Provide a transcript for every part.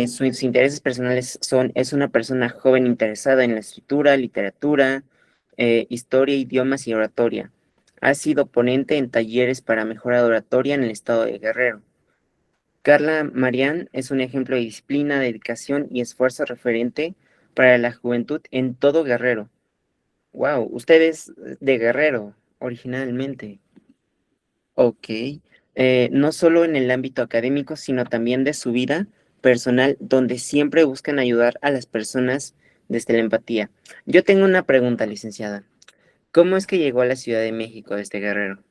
Sus intereses personales es una persona joven interesada en la escritura, literatura, historia, idiomas y oratoria. Ha sido ponente en talleres para mejora de oratoria en el estado de Guerrero. Carla Marián es un ejemplo de disciplina, dedicación y esfuerzo referente para la juventud en todo Guerrero. Wow, usted es de Guerrero originalmente. Ok. No solo en el ámbito académico, sino también de su vida personal, donde siempre buscan ayudar a las personas desde la empatía. Yo tengo una pregunta, licenciada. ¿Cómo es que llegó a la Ciudad de México desde Guerrero?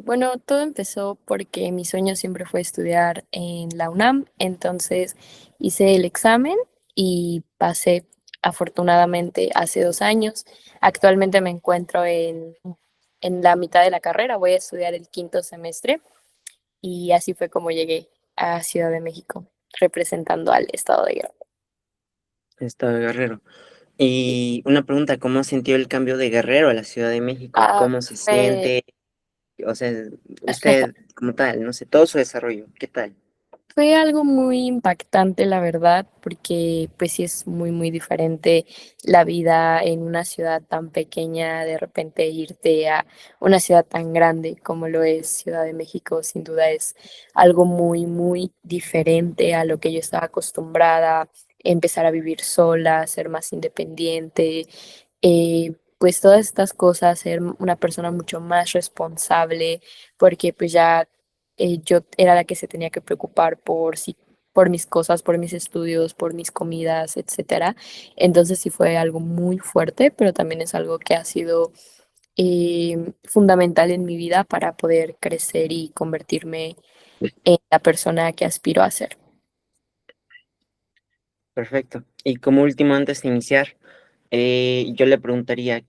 Bueno, todo empezó porque mi sueño siempre fue estudiar en la UNAM, entonces hice el examen y pasé afortunadamente hace 2 años. Actualmente me encuentro en la mitad de la carrera, voy a estudiar el quinto semestre y así fue como llegué a Ciudad de México, representando al estado de Guerrero. Estado de Guerrero. Y una pregunta, ¿cómo sintió el cambio de Guerrero a la Ciudad de México? Ah, ¿Cómo se fue, siente? O sea, usted como tal, no sé, todo su desarrollo, ¿qué tal? Fue algo muy impactante, la verdad, porque pues sí es muy, muy diferente la vida en una ciudad tan pequeña, de repente irte a una ciudad tan grande como lo es Ciudad de México, sin duda es algo muy, muy diferente a lo que yo estaba acostumbrada, empezar a vivir sola, ser más independiente, pues todas estas cosas, ser una persona mucho más responsable, porque pues ya yo era la que se tenía que preocupar por sí, por mis cosas, por mis estudios, por mis comidas, etcétera. Entonces sí fue algo muy fuerte, pero también es algo que ha sido fundamental en mi vida para poder crecer y convertirme en la persona que aspiro a ser. Perfecto. Y como último, antes de iniciar, yo le preguntaría,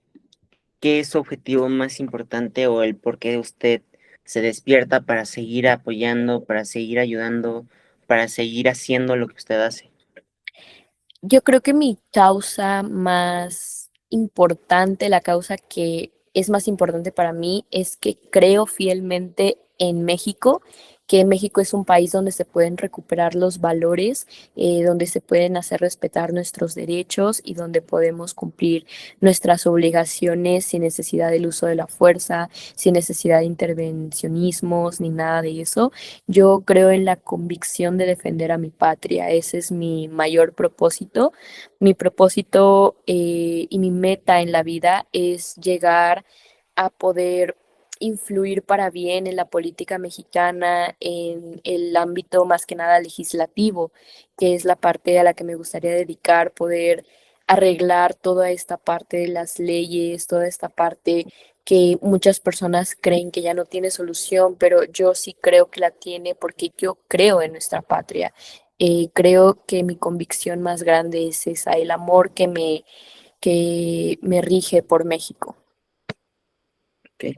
¿qué es su objetivo más importante o el por qué usted se despierta para seguir apoyando, para seguir ayudando, para seguir haciendo lo que usted hace? Yo creo que mi causa más importante, la causa que es más importante para mí, es que creo fielmente en México, que México es un país donde se pueden recuperar los valores, donde se pueden hacer respetar nuestros derechos y donde podemos cumplir nuestras obligaciones sin necesidad del uso de la fuerza, sin necesidad de intervencionismos ni nada de eso. Yo creo en la convicción de defender a mi patria. Ese es mi mayor propósito. Mi propósito y mi meta en la vida es llegar a poder influir para bien en la política mexicana, en el ámbito más que nada legislativo, que es la parte a la que me gustaría dedicar, poder arreglar toda esta parte de las leyes, toda esta parte que muchas personas creen que ya no tiene solución, pero yo sí creo que la tiene porque yo creo en nuestra patria. Creo que mi convicción más grande es esa, el amor que me rige por México. ¿Ok?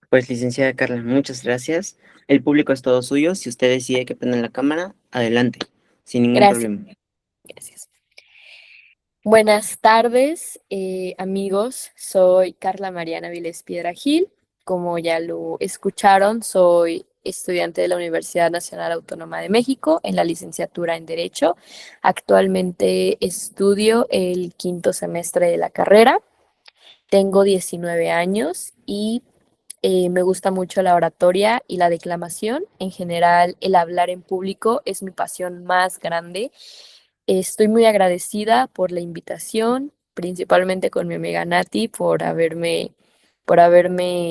Pues licenciada Carla, muchas gracias. El público es todo suyo. Si usted decide que prenda la cámara, adelante, sin ningún Gracias, problema. gracias. Buenas tardes, amigos. Soy Carla Mariana Viles Piedra Gil. Como ya lo escucharon, soy estudiante de la Universidad Nacional Autónoma de México en la licenciatura en Derecho. Actualmente estudio el quinto semestre de la carrera. Tengo 19 años y me gusta mucho la oratoria y la declamación. En general, el hablar en público es mi pasión más grande. Estoy muy agradecida por la invitación, principalmente con mi amiga Nati por haberme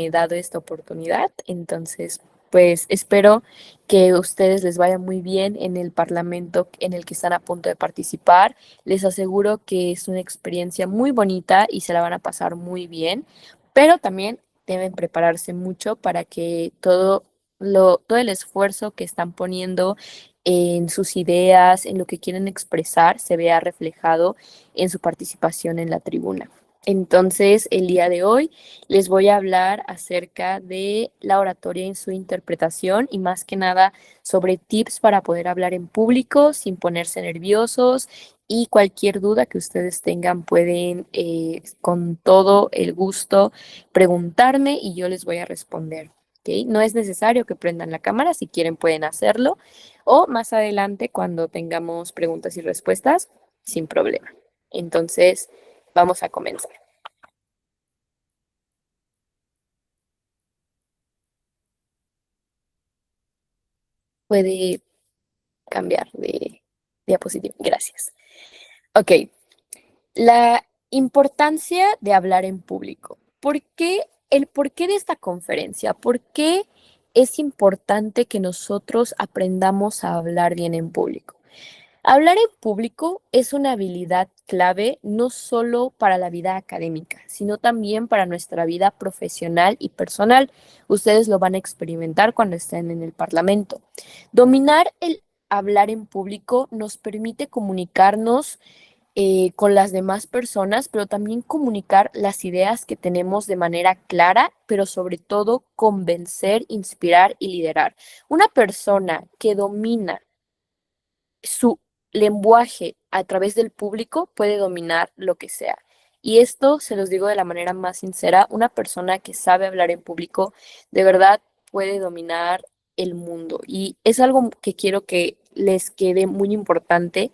dado esta oportunidad. Entonces, pues espero que a ustedes les vaya muy bien en el parlamento en el que están a punto de participar. Les aseguro que es una experiencia muy bonita y se la van a pasar muy bien, pero también deben prepararse mucho para que todo el esfuerzo que están poniendo en sus ideas, en lo que quieren expresar, se vea reflejado en su participación en la tribuna. Entonces, el día de hoy les voy a hablar acerca de la oratoria en su interpretación y más que nada sobre tips para poder hablar en público sin ponerse nerviosos y cualquier duda que ustedes tengan pueden con todo el gusto preguntarme y yo les voy a responder. ¿ok? No es necesario que prendan la cámara, si quieren pueden hacerlo, o más adelante cuando tengamos preguntas y respuestas, sin problema. Entonces, vamos a comenzar. Puede cambiar de diapositiva. Gracias. Ok, la importancia de hablar en público. El porqué de esta conferencia? ¿Por qué es importante que nosotros aprendamos a hablar bien en público? Hablar en público es una habilidad clave no solo para la vida académica, sino también para nuestra vida profesional y personal. Ustedes lo van a experimentar cuando estén en el Parlamento. Dominar el hablar en público nos permite comunicarnos con las demás personas, pero también comunicar las ideas que tenemos de manera clara, pero sobre todo convencer, inspirar y liderar. Una persona que domina su lenguaje a través del público puede dominar lo que sea. Y esto se los digo de la manera más sincera, una persona que sabe hablar en público de verdad puede dominar el mundo. Y es algo que quiero que les quede muy importante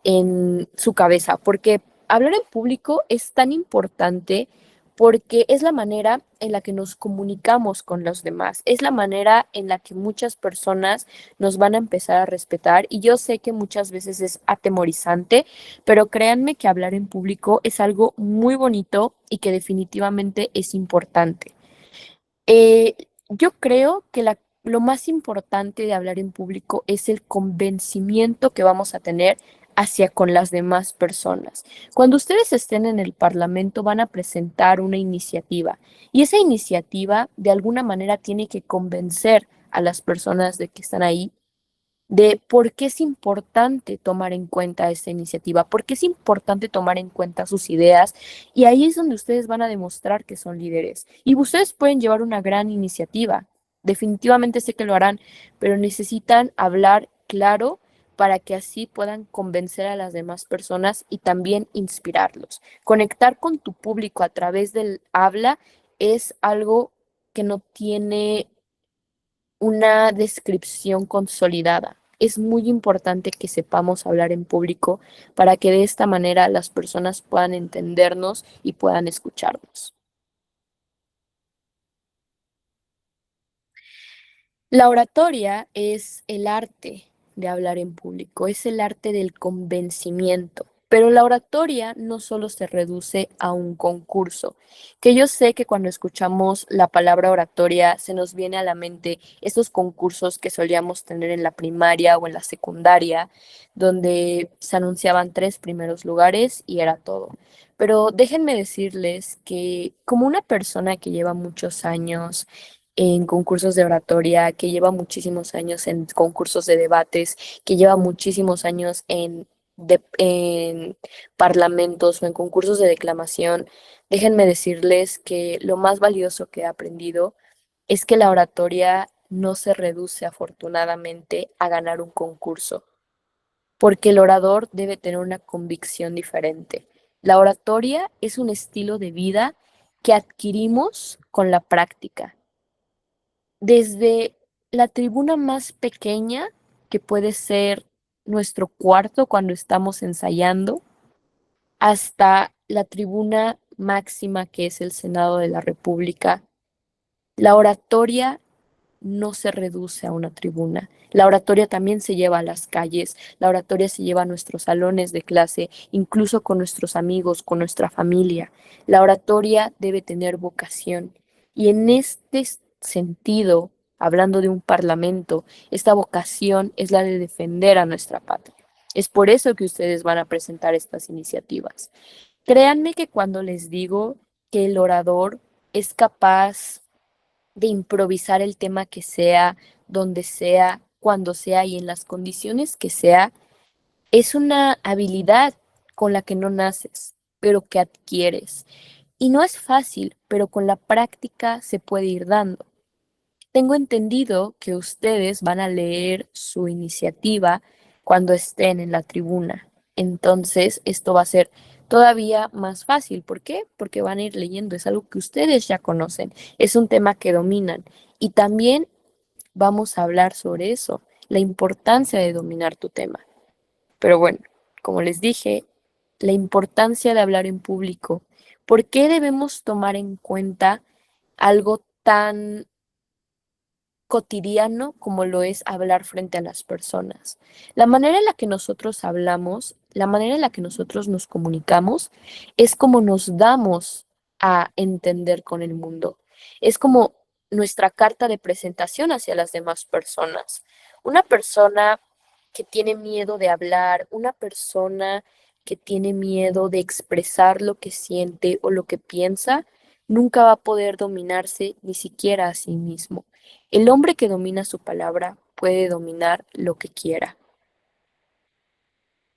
en su cabeza, porque hablar en público es tan importante porque es la manera en la que nos comunicamos con los demás, es la manera en la que muchas personas nos van a empezar a respetar y yo sé que muchas veces es atemorizante, pero créanme que hablar en público es algo muy bonito y que definitivamente es importante. Eh, yo creo que lo más importante de hablar en público es el convencimiento que vamos a tener hacia con las demás personas. Cuando ustedes estén en el Parlamento van a presentar una iniciativa y esa iniciativa de alguna manera tiene que convencer a las personas de que están ahí de por qué es importante tomar en cuenta esta iniciativa, por qué es importante tomar en cuenta sus ideas, y ahí es donde ustedes van a demostrar que son líderes. Y ustedes pueden llevar una gran iniciativa, definitivamente sé que lo harán, pero necesitan hablar claro para que así puedan convencer a las demás personas y también inspirarlos. Conectar con tu público a través del habla es algo que no tiene una descripción consolidada. Es muy importante que sepamos hablar en público para que de esta manera las personas puedan entendernos y puedan escucharnos. La oratoria es el arte de hablar en público, es el arte del convencimiento. Pero la oratoria no solo se reduce a un concurso, que yo sé que cuando escuchamos la palabra oratoria se nos viene a la mente esos concursos que solíamos tener en la primaria o en la secundaria, donde se anunciaban tres primeros lugares y era todo. Pero déjenme decirles que como una persona que lleva muchos años en concursos de oratoria, que lleva muchísimos años en concursos de debates, que lleva muchísimos años en parlamentos o en concursos de declamación, déjenme decirles que lo más valioso que he aprendido es que la oratoria no se reduce afortunadamente a ganar un concurso, porque el orador debe tener una convicción diferente. La oratoria es un estilo de vida que adquirimos con la práctica desde la tribuna más pequeña, que puede ser nuestro cuarto cuando estamos ensayando, hasta la tribuna máxima, que es el Senado de la República. La oratoria no se reduce a una tribuna. La oratoria también se lleva a las calles, la oratoria se lleva a nuestros salones de clase, incluso con nuestros amigos, con nuestra familia. La oratoria debe tener vocación. Y en este sentido, hablando de un parlamento, esta vocación es la de defender a nuestra patria. Es por eso que ustedes van a presentar estas iniciativas. Créanme que cuando les digo que el orador es capaz de improvisar el tema que sea, donde sea, cuando sea y en las condiciones que sea, es una habilidad con la que no naces, pero que adquieres. Y no es fácil, pero con la práctica se puede ir dando. Tengo entendido que ustedes van a leer su iniciativa cuando estén en la tribuna. Entonces, esto va a ser todavía más fácil. ¿Por qué? Porque van a ir leyendo. Es algo que ustedes ya conocen. Es un tema que dominan. Y también vamos a hablar sobre eso, la importancia de dominar tu tema. Pero bueno, como les dije, la importancia de hablar en público. ¿Por qué debemos tomar en cuenta algo tan cotidiano como lo es hablar frente a las personas? La manera en la que nosotros hablamos, la manera en la que nosotros nos comunicamos, es como nos damos a entender con el mundo. Es como nuestra carta de presentación hacia las demás personas. Una persona que tiene miedo de hablar, una persona que tiene miedo de expresar lo que siente o lo que piensa, nunca va a poder dominarse ni siquiera a sí mismo. El hombre que domina su palabra puede dominar lo que quiera.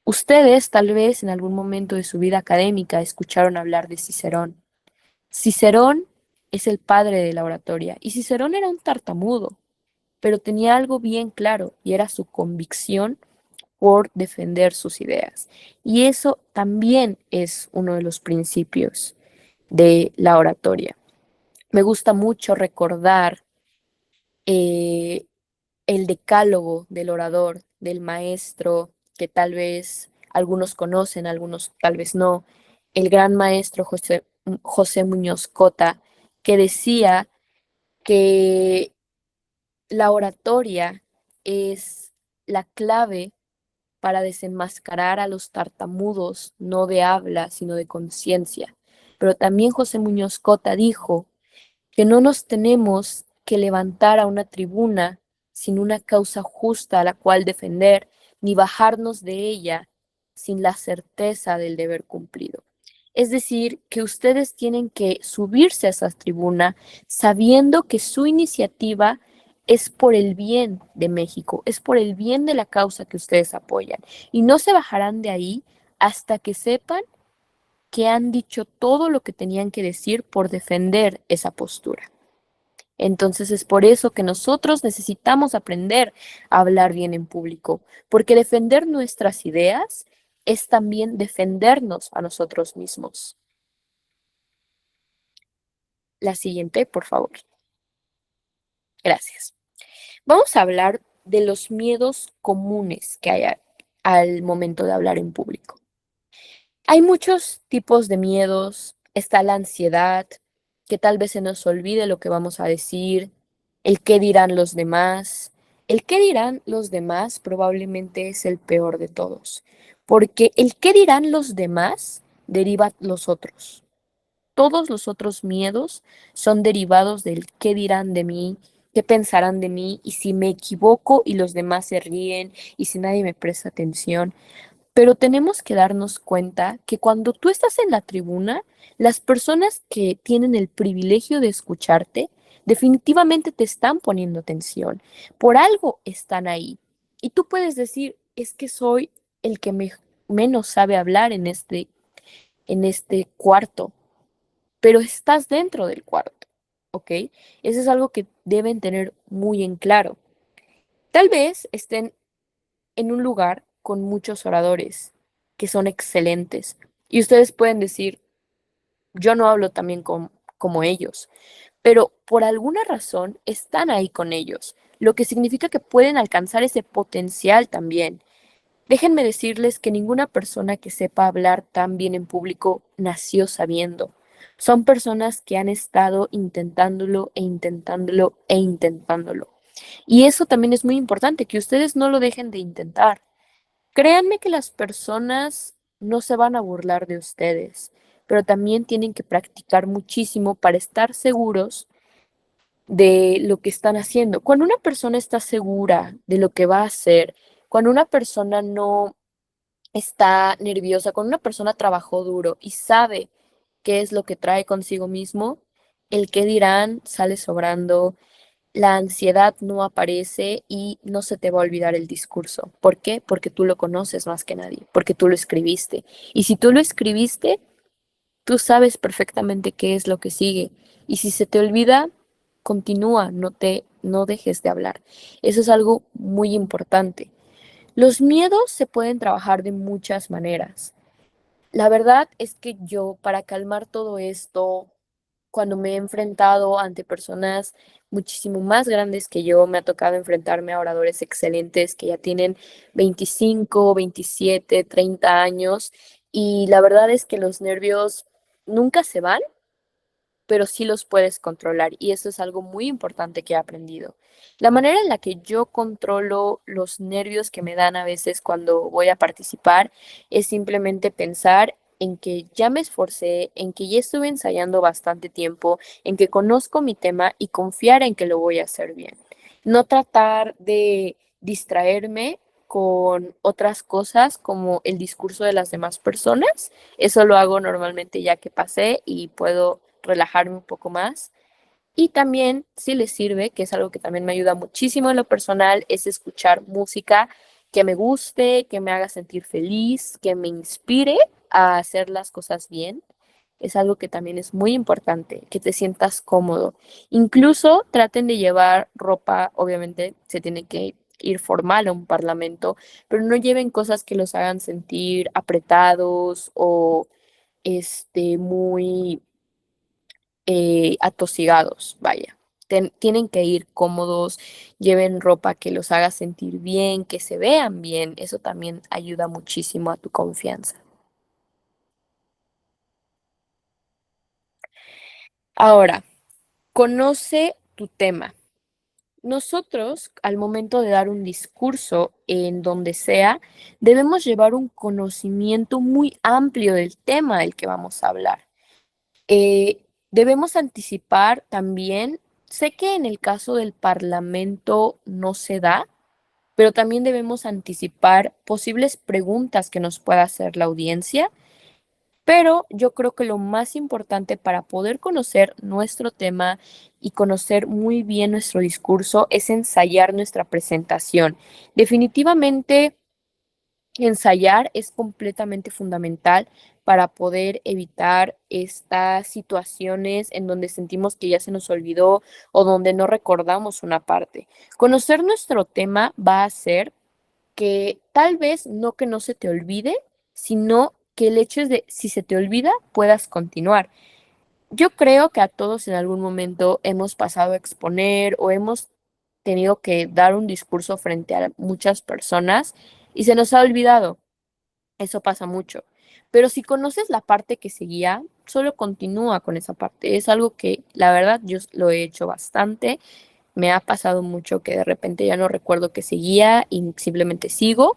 Ustedes tal vez en algún momento de su vida académica escucharon hablar de Cicerón. Cicerón es el padre de la oratoria y Cicerón era un tartamudo, pero tenía algo bien claro y era su convicción por defender sus ideas. Y eso también es uno de los principios de la oratoria. Me gusta mucho recordar eh, el decálogo del orador, del maestro, que tal vez algunos conocen, algunos tal vez no, el gran maestro José Muñoz Cota, que decía que la oratoria es la clave para desenmascarar a los tartamudos, no de habla, sino de conciencia. Pero también José Muñoz Cota dijo que no nos tenemos que levantar a una tribuna sin una causa justa a la cual defender, ni bajarnos de ella sin la certeza del deber cumplido. Es decir, que ustedes tienen que subirse a esa tribuna sabiendo que su iniciativa es por el bien de México, es por el bien de la causa que ustedes apoyan. Y no se bajarán de ahí hasta que sepan que han dicho todo lo que tenían que decir por defender esa postura. Entonces es por eso que nosotros necesitamos aprender a hablar bien en público, porque defender nuestras ideas es también defendernos a nosotros mismos. La siguiente, por favor. Gracias. Vamos a hablar de los miedos comunes que hay al momento de hablar en público. Hay muchos tipos de miedos. Está la ansiedad, que tal vez se nos olvide lo que vamos a decir, el qué dirán los demás. El qué dirán los demás probablemente es el peor de todos, porque el qué dirán los demás deriva los otros. Todos los otros miedos son derivados del qué dirán de mí, qué pensarán de mí, y si me equivoco y los demás se ríen, y si nadie me presta atención. Pero tenemos que darnos cuenta que cuando tú estás en la tribuna, las personas que tienen el privilegio de escucharte definitivamente te están poniendo atención. Por algo están ahí. Y tú puedes decir, es que soy el que menos sabe hablar en este cuarto, pero estás dentro del cuarto, ¿ok? Eso es algo que deben tener muy en claro. Tal vez estén en un lugar con muchos oradores que son excelentes. Y ustedes pueden decir, yo no hablo también como ellos, pero por alguna razón están ahí con ellos, lo que significa que pueden alcanzar ese potencial también. Déjenme decirles que ninguna persona que sepa hablar tan bien en público nació sabiendo. Son personas que han estado intentándolo e intentándolo e intentándolo. Y eso también es muy importante, que ustedes no lo dejen de intentar. Créanme que las personas no se van a burlar de ustedes, pero también tienen que practicar muchísimo para estar seguros de lo que están haciendo. Cuando una persona está segura de lo que va a hacer, cuando una persona no está nerviosa, cuando una persona trabajó duro y sabe qué es lo que trae consigo mismo, el qué dirán sale sobrando, la ansiedad no aparece y no se te va a olvidar el discurso. ¿Por qué? Porque tú lo conoces más que nadie, porque tú lo escribiste. Y si tú lo escribiste, tú sabes perfectamente qué es lo que sigue. Y si se te olvida, continúa, no dejes de hablar. Eso es algo muy importante. Los miedos se pueden trabajar de muchas maneras. La verdad es que yo, para calmar todo esto, cuando me he enfrentado ante personas muchísimo más grandes que yo. Me ha tocado enfrentarme a oradores excelentes que ya tienen 25, 27, 30 años y la verdad es que los nervios nunca se van, pero sí los puedes controlar y eso es algo muy importante que he aprendido. La manera en la que yo controlo los nervios que me dan a veces cuando voy a participar es simplemente pensar en que ya me esforcé, en que ya estuve ensayando bastante tiempo, en que conozco mi tema y confiar en que lo voy a hacer bien. No tratar de distraerme con otras cosas como el discurso de las demás personas. Eso lo hago normalmente ya que pasé y puedo relajarme un poco más. Y también, si les sirve, que es algo que también me ayuda muchísimo en lo personal, es escuchar música que me guste, que me haga sentir feliz, que me inspire a hacer las cosas bien. Es algo que también es muy importante, que te sientas cómodo. Incluso traten de llevar ropa, obviamente se tiene que ir formal a un parlamento, pero no lleven cosas que los hagan sentir apretados o muy atosigados, vaya. Tienen que ir cómodos, lleven ropa que los haga sentir bien, que se vean bien. Eso también ayuda muchísimo a tu confianza. Ahora, conoce tu tema. Nosotros, al momento de dar un discurso en donde sea, debemos llevar un conocimiento muy amplio del tema del que vamos a hablar. Debemos anticipar también, sé que en el caso del Parlamento no se da, pero también debemos anticipar posibles preguntas que nos pueda hacer la audiencia, pero yo creo que lo más importante para poder conocer nuestro tema y conocer muy bien nuestro discurso es ensayar nuestra presentación. Definitivamente ensayar es completamente fundamental para poder evitar estas situaciones en donde sentimos que ya se nos olvidó o donde no recordamos una parte. Conocer nuestro tema va a hacer que tal vez no que no se te olvide, sino que el hecho es de si se te olvida, puedas continuar. Yo creo que a todos en algún momento hemos pasado a exponer o hemos tenido que dar un discurso frente a muchas personas y se nos ha olvidado. Eso pasa mucho. Pero si conoces la parte que seguía, solo continúa con esa parte. Es algo que la verdad yo lo he hecho bastante. Me ha pasado mucho que de repente ya no recuerdo que seguía y simplemente sigo.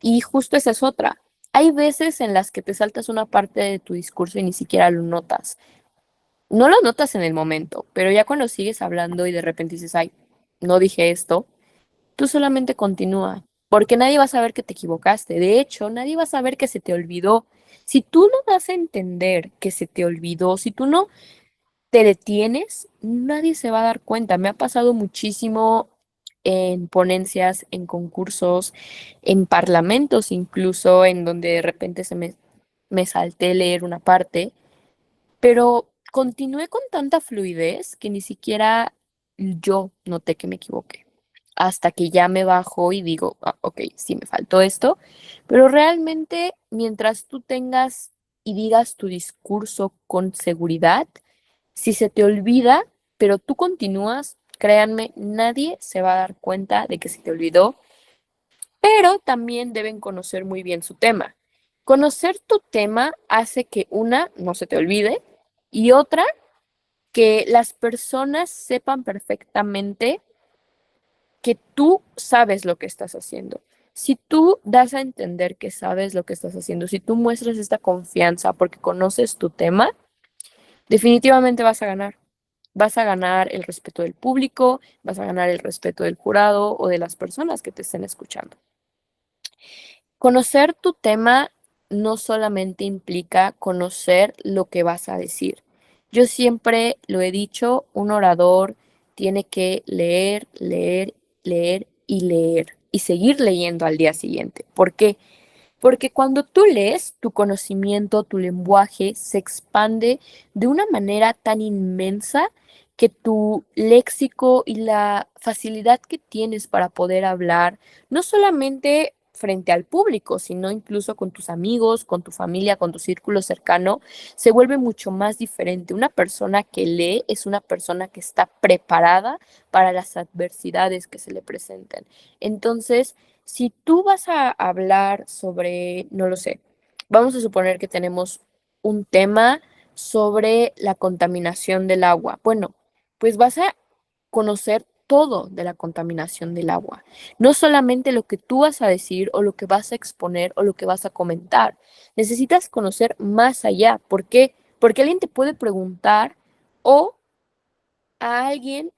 Y justo esa es otra. Hay veces en las que te saltas una parte de tu discurso y ni siquiera lo notas. No lo notas en el momento, pero ya cuando sigues hablando y de repente dices, ay, no dije esto, tú solamente continúa, porque nadie va a saber que te equivocaste. De hecho, nadie va a saber que se te olvidó. Si tú no das a entender que se te olvidó, si tú no te detienes, nadie se va a dar cuenta. Me ha pasado muchísimo en ponencias, en concursos, en parlamentos incluso, en donde de repente me salté leer una parte, pero continué con tanta fluidez que ni siquiera yo noté que me equivoqué. Hasta que ya me bajo y digo, "Ah, ok, sí me faltó esto", pero realmente mientras tú tengas y digas tu discurso con seguridad, si se te olvida, pero tú continúas, créanme, nadie se va a dar cuenta de que se te olvidó, pero también deben conocer muy bien su tema. Conocer tu tema hace que una, no se te olvide, y otra, que las personas sepan perfectamente que tú sabes lo que estás haciendo. Si tú das a entender que sabes lo que estás haciendo, si tú muestras esta confianza porque conoces tu tema, definitivamente vas a ganar. Vas a ganar el respeto del público, vas a ganar el respeto del jurado o de las personas que te estén escuchando. Conocer tu tema no solamente implica conocer lo que vas a decir. Yo siempre lo he dicho, un orador tiene que leer, leer, leer y leer y seguir leyendo al día siguiente. ¿Por qué? Porque cuando tú lees, tu conocimiento, tu lenguaje se expande de una manera tan inmensa que tu léxico y la facilidad que tienes para poder hablar, no solamente frente al público, sino incluso con tus amigos, con tu familia, con tu círculo cercano, se vuelve mucho más diferente. Una persona que lee es una persona que está preparada para las adversidades que se le presenten. Entonces, si tú vas a hablar sobre, no lo sé, vamos a suponer que tenemos un tema sobre la contaminación del agua. Bueno, pues vas a conocer todo de la contaminación del agua, no solamente lo que tú vas a decir o lo que vas a exponer o lo que vas a comentar. Necesitas conocer más allá. ¿Por qué? Porque alguien te puede preguntar o a alguien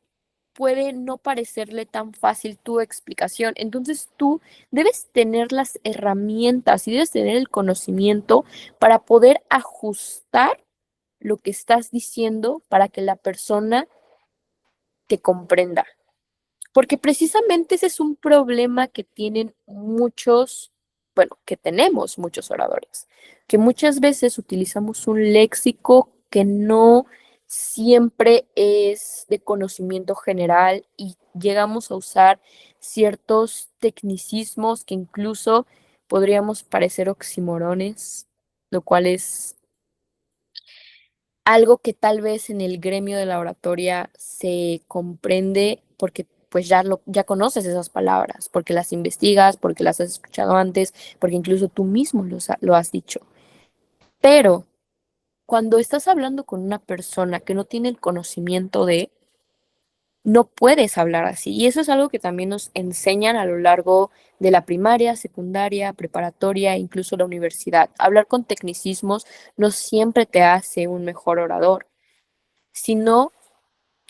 puede no parecerle tan fácil tu explicación. Entonces tú debes tener las herramientas y debes tener el conocimiento para poder ajustar lo que estás diciendo para que la persona te comprenda. Porque precisamente ese es un problema que tienen muchos, bueno, que tenemos muchos oradores, que muchas veces utilizamos un léxico que no siempre es de conocimiento general y llegamos a usar ciertos tecnicismos que incluso podríamos parecer oximorones, lo cual es algo que tal vez en el gremio de la oratoria se comprende porque pues ya conoces esas palabras, porque las investigas, porque las has escuchado antes, porque incluso tú mismo lo has dicho. Pero cuando estás hablando con una persona que no tiene el conocimiento no puedes hablar así. Y eso es algo que también nos enseñan a lo largo de la primaria, secundaria, preparatoria, incluso la universidad. Hablar con tecnicismos no siempre te hace un mejor orador, sino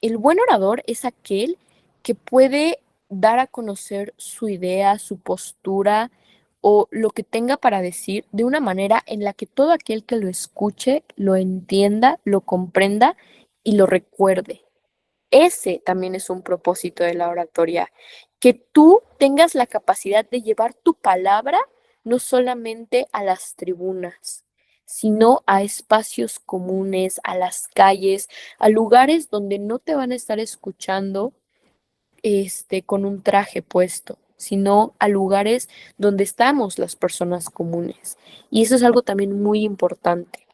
el buen orador es aquel que puede dar a conocer su idea, su postura o lo que tenga para decir de una manera en la que todo aquel que lo escuche lo entienda, lo comprenda y lo recuerde. Ese también es un propósito de la oratoria, que tú tengas la capacidad de llevar tu palabra no solamente a las tribunas, sino a espacios comunes, a las calles, a lugares donde no te van a estar escuchando con un traje puesto, sino a lugares donde estamos las personas comunes. Y eso es algo también muy importante.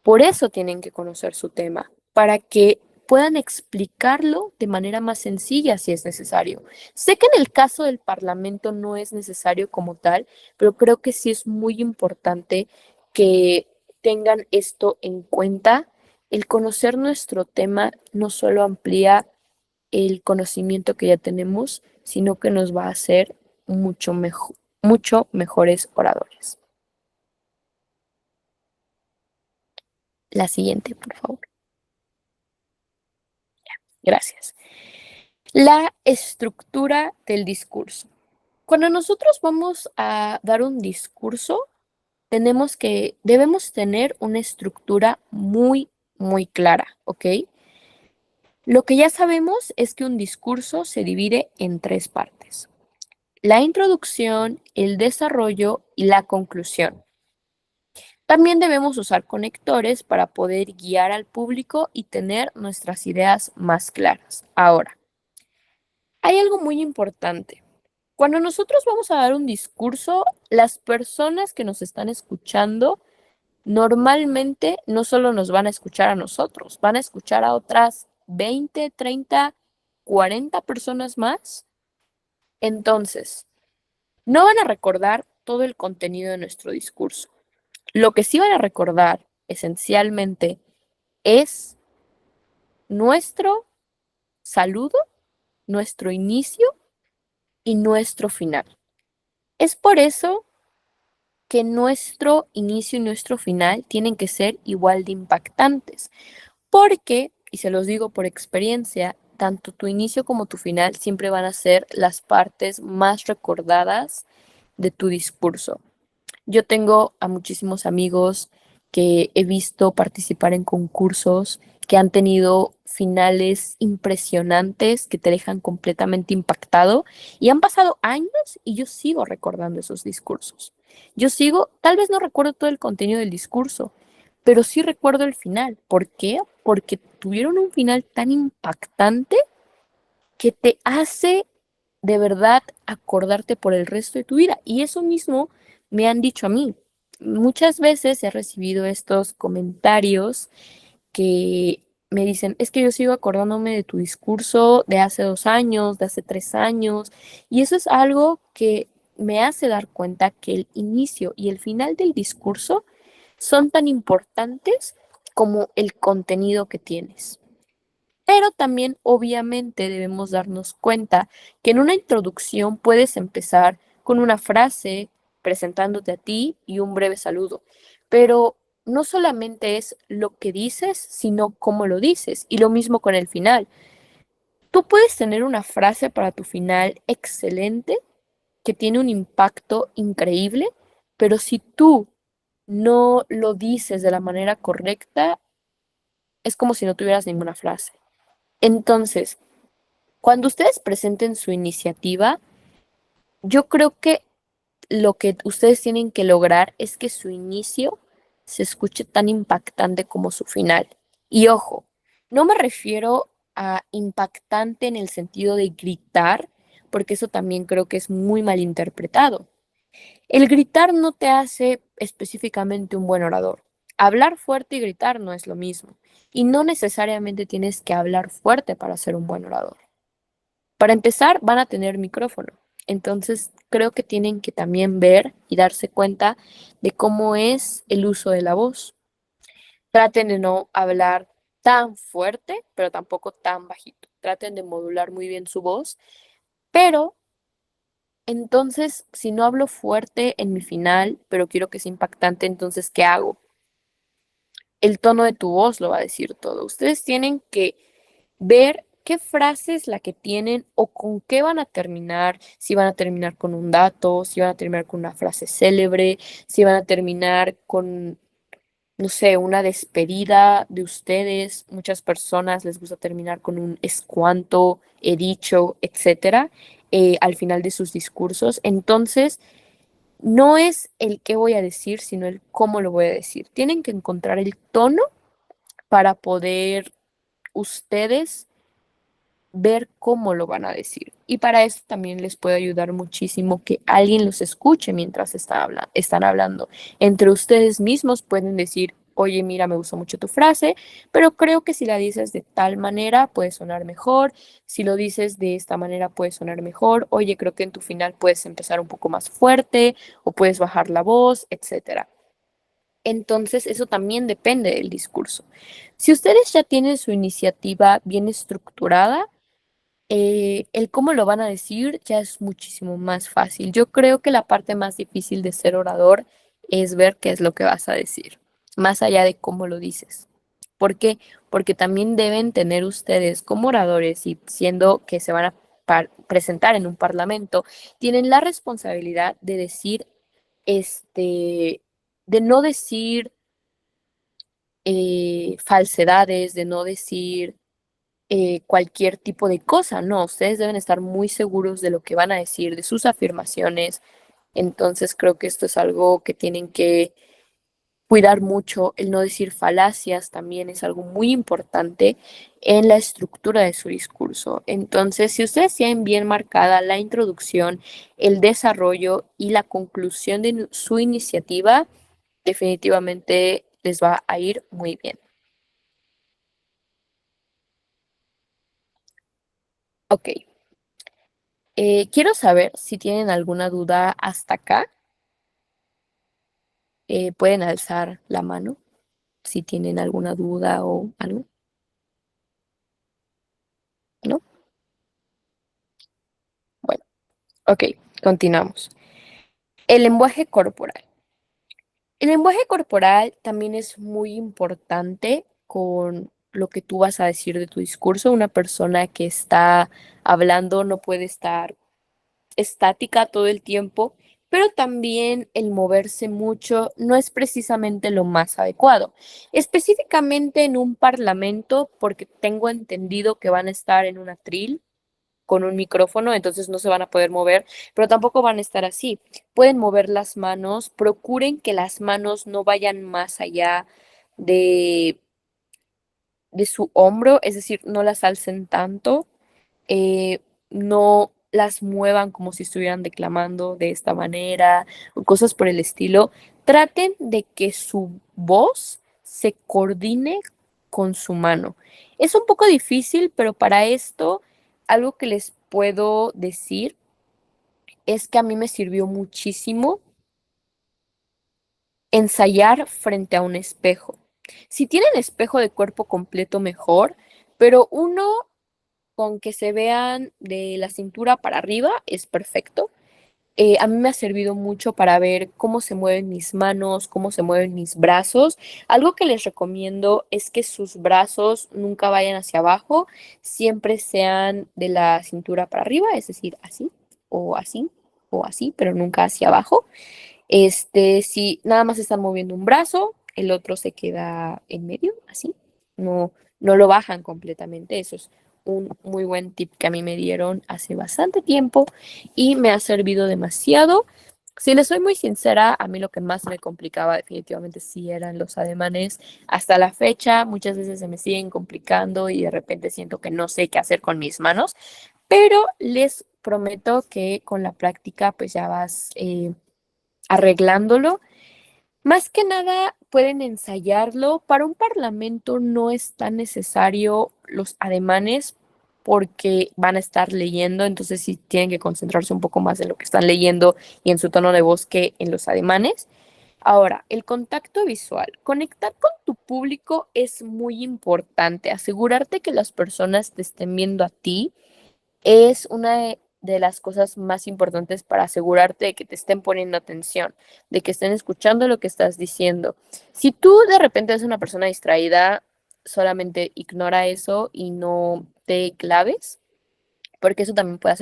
Por eso tienen que conocer su tema, para que puedan explicarlo de manera más sencilla si es necesario. Sé que en el caso del Parlamento no es necesario como tal, pero creo que sí es muy importante que tengan esto en cuenta. El conocer nuestro tema no solo amplía el conocimiento que ya tenemos, sino que nos va a hacer mucho mejores oradores. La siguiente, por favor. Gracias. La estructura del discurso. Cuando nosotros vamos a dar un discurso, debemos tener una estructura muy clara, ¿ok? Lo que ya sabemos es que un discurso se divide en tres partes: la introducción, el desarrollo y la conclusión. También debemos usar conectores para poder guiar al público y tener nuestras ideas más claras. Ahora, hay algo muy importante. Cuando nosotros vamos a dar un discurso, las personas que nos están escuchando normalmente no solo nos van a escuchar a nosotros, van a escuchar a otras 20, 30, 40 personas más. Entonces, no van a recordar todo el contenido de nuestro discurso. Lo que sí van a recordar esencialmente es nuestro saludo, nuestro inicio y nuestro final. Es por eso que nuestro inicio y nuestro final tienen que ser igual de impactantes, porque, y se los digo por experiencia, tanto tu inicio como tu final siempre van a ser las partes más recordadas de tu discurso. Yo tengo a muchísimos amigos que he visto participar en concursos que han tenido finales impresionantes que te dejan completamente impactado y han pasado años y yo sigo recordando esos discursos. Tal vez no recuerdo todo el contenido del discurso, pero sí recuerdo el final. ¿Por qué? Porque tuvieron un final tan impactante que te hace de verdad acordarte por el resto de tu vida. Y eso mismo me han dicho a mí. Muchas veces he recibido estos comentarios que me dicen, es que yo sigo acordándome de tu discurso de hace 2 años, de hace 3 años, y eso es algo que me hace dar cuenta que el inicio y el final del discurso son tan importantes como el contenido que tienes. Pero también obviamente debemos darnos cuenta que en una introducción puedes empezar con una frase presentándote a ti y un breve saludo, pero no solamente es lo que dices, sino cómo lo dices. Y lo mismo con el final. Tú puedes tener una frase para tu final excelente, que tiene un impacto increíble, pero si tú no lo dices de la manera correcta, es como si no tuvieras ninguna frase. Entonces, cuando ustedes presenten su iniciativa, yo creo que lo que ustedes tienen que lograr es que su inicio se escuche tan impactante como su final. Y ojo, no me refiero a impactante en el sentido de gritar, porque eso también creo que es muy mal interpretado. El gritar no te hace específicamente un buen orador. Hablar fuerte y gritar no es lo mismo. Y no necesariamente tienes que hablar fuerte para ser un buen orador. Para empezar, van a tener micrófono. Entonces, creo que tienen que también ver y darse cuenta de cómo es el uso de la voz. Traten de no hablar tan fuerte, pero tampoco tan bajito. Traten de modular muy bien su voz. Pero entonces, si no hablo fuerte en mi final, pero quiero que sea impactante, entonces, ¿qué hago? El tono de tu voz lo va a decir todo. Ustedes tienen que ver qué frase es la que tienen o con qué van a terminar, si van a terminar con un dato, si van a terminar con una frase célebre, si van a terminar con, no sé, una despedida de ustedes. Muchas personas les gusta terminar con un es cuanto, he dicho, etcétera, al final de sus discursos. Entonces, no es el qué voy a decir, sino el cómo lo voy a decir. Tienen que encontrar el tono para poder ustedes ver cómo lo van a decir. Y para eso también les puede ayudar muchísimo que alguien los escuche mientras están hablando. Entre ustedes mismos pueden decir, oye, mira, me gustó mucho tu frase, pero creo que si la dices de tal manera puede sonar mejor, si lo dices de esta manera puede sonar mejor, oye, creo que en tu final puedes empezar un poco más fuerte o puedes bajar la voz, etcétera. Entonces, eso también depende del discurso. Si ustedes ya tienen su iniciativa bien estructurada, el cómo lo van a decir ya es muchísimo más fácil. Yo creo que la parte más difícil de ser orador es ver qué es lo que vas a decir, más allá de cómo lo dices. ¿Por qué? Porque también deben tener ustedes como oradores y siendo que se van a presentar en un parlamento, tienen la responsabilidad de decir, de no decir falsedades, de no decir cualquier tipo de cosa, no, ustedes deben estar muy seguros de lo que van a decir, de sus afirmaciones. Entonces creo que esto es algo que tienen que cuidar mucho. El no decir falacias también es algo muy importante en la estructura de su discurso. Entonces, si ustedes tienen bien marcada la introducción, el desarrollo y la conclusión de su iniciativa, definitivamente les va a ir muy bien. Ok. Quiero saber si tienen alguna duda hasta acá. Pueden alzar la mano si tienen alguna duda o algo, ¿no? Bueno, ok, continuamos. El lenguaje corporal. El lenguaje corporal también es muy importante con lo que tú vas a decir de tu discurso. Una persona que está hablando no puede estar estática todo el tiempo, pero también el moverse mucho no es precisamente lo más adecuado. Específicamente en un parlamento, porque tengo entendido que van a estar en un atril con un micrófono, entonces no se van a poder mover, pero tampoco van a estar así. Pueden mover las manos, procuren que las manos no vayan más allá de, de su hombro, es decir, no las alcen tanto, no las muevan como si estuvieran declamando de esta manera o cosas por el estilo. Traten de que su voz se coordine con su mano. Es un poco difícil, pero para esto algo que les puedo decir es que a mí me sirvió muchísimo ensayar frente a un espejo. Si tienen espejo de cuerpo completo, mejor, pero uno con que se vean de la cintura para arriba es perfecto. A mí me ha servido mucho para ver cómo se mueven mis manos, cómo se mueven mis brazos. Algo que les recomiendo es que sus brazos nunca vayan hacia abajo, siempre sean de la cintura para arriba, es decir, así o así o así, pero nunca hacia abajo. Si nada más están moviendo un brazo, el otro se queda en medio, así. No, no lo bajan completamente. Eso es un muy buen tip que a mí me dieron hace bastante tiempo y me ha servido demasiado. Si les soy muy sincera, a mí lo que más me complicaba definitivamente sí eran los ademanes. Hasta la fecha, muchas veces se me siguen complicando y de repente siento que no sé qué hacer con mis manos, pero les prometo que con la práctica pues ya vas arreglándolo. Más que nada pueden ensayarlo. Para un parlamento no es tan necesario los ademanes porque van a estar leyendo, entonces sí tienen que concentrarse un poco más en lo que están leyendo y en su tono de voz que en los ademanes. Ahora, el contacto visual. Conectar con tu público es muy importante. Asegurarte que las personas te estén viendo a ti es una de las cosas más importantes para asegurarte de que te estén poniendo atención, de que estén escuchando lo que estás diciendo. Si tú de repente eres una persona distraída, solamente ignora eso y no te claves, porque eso también puede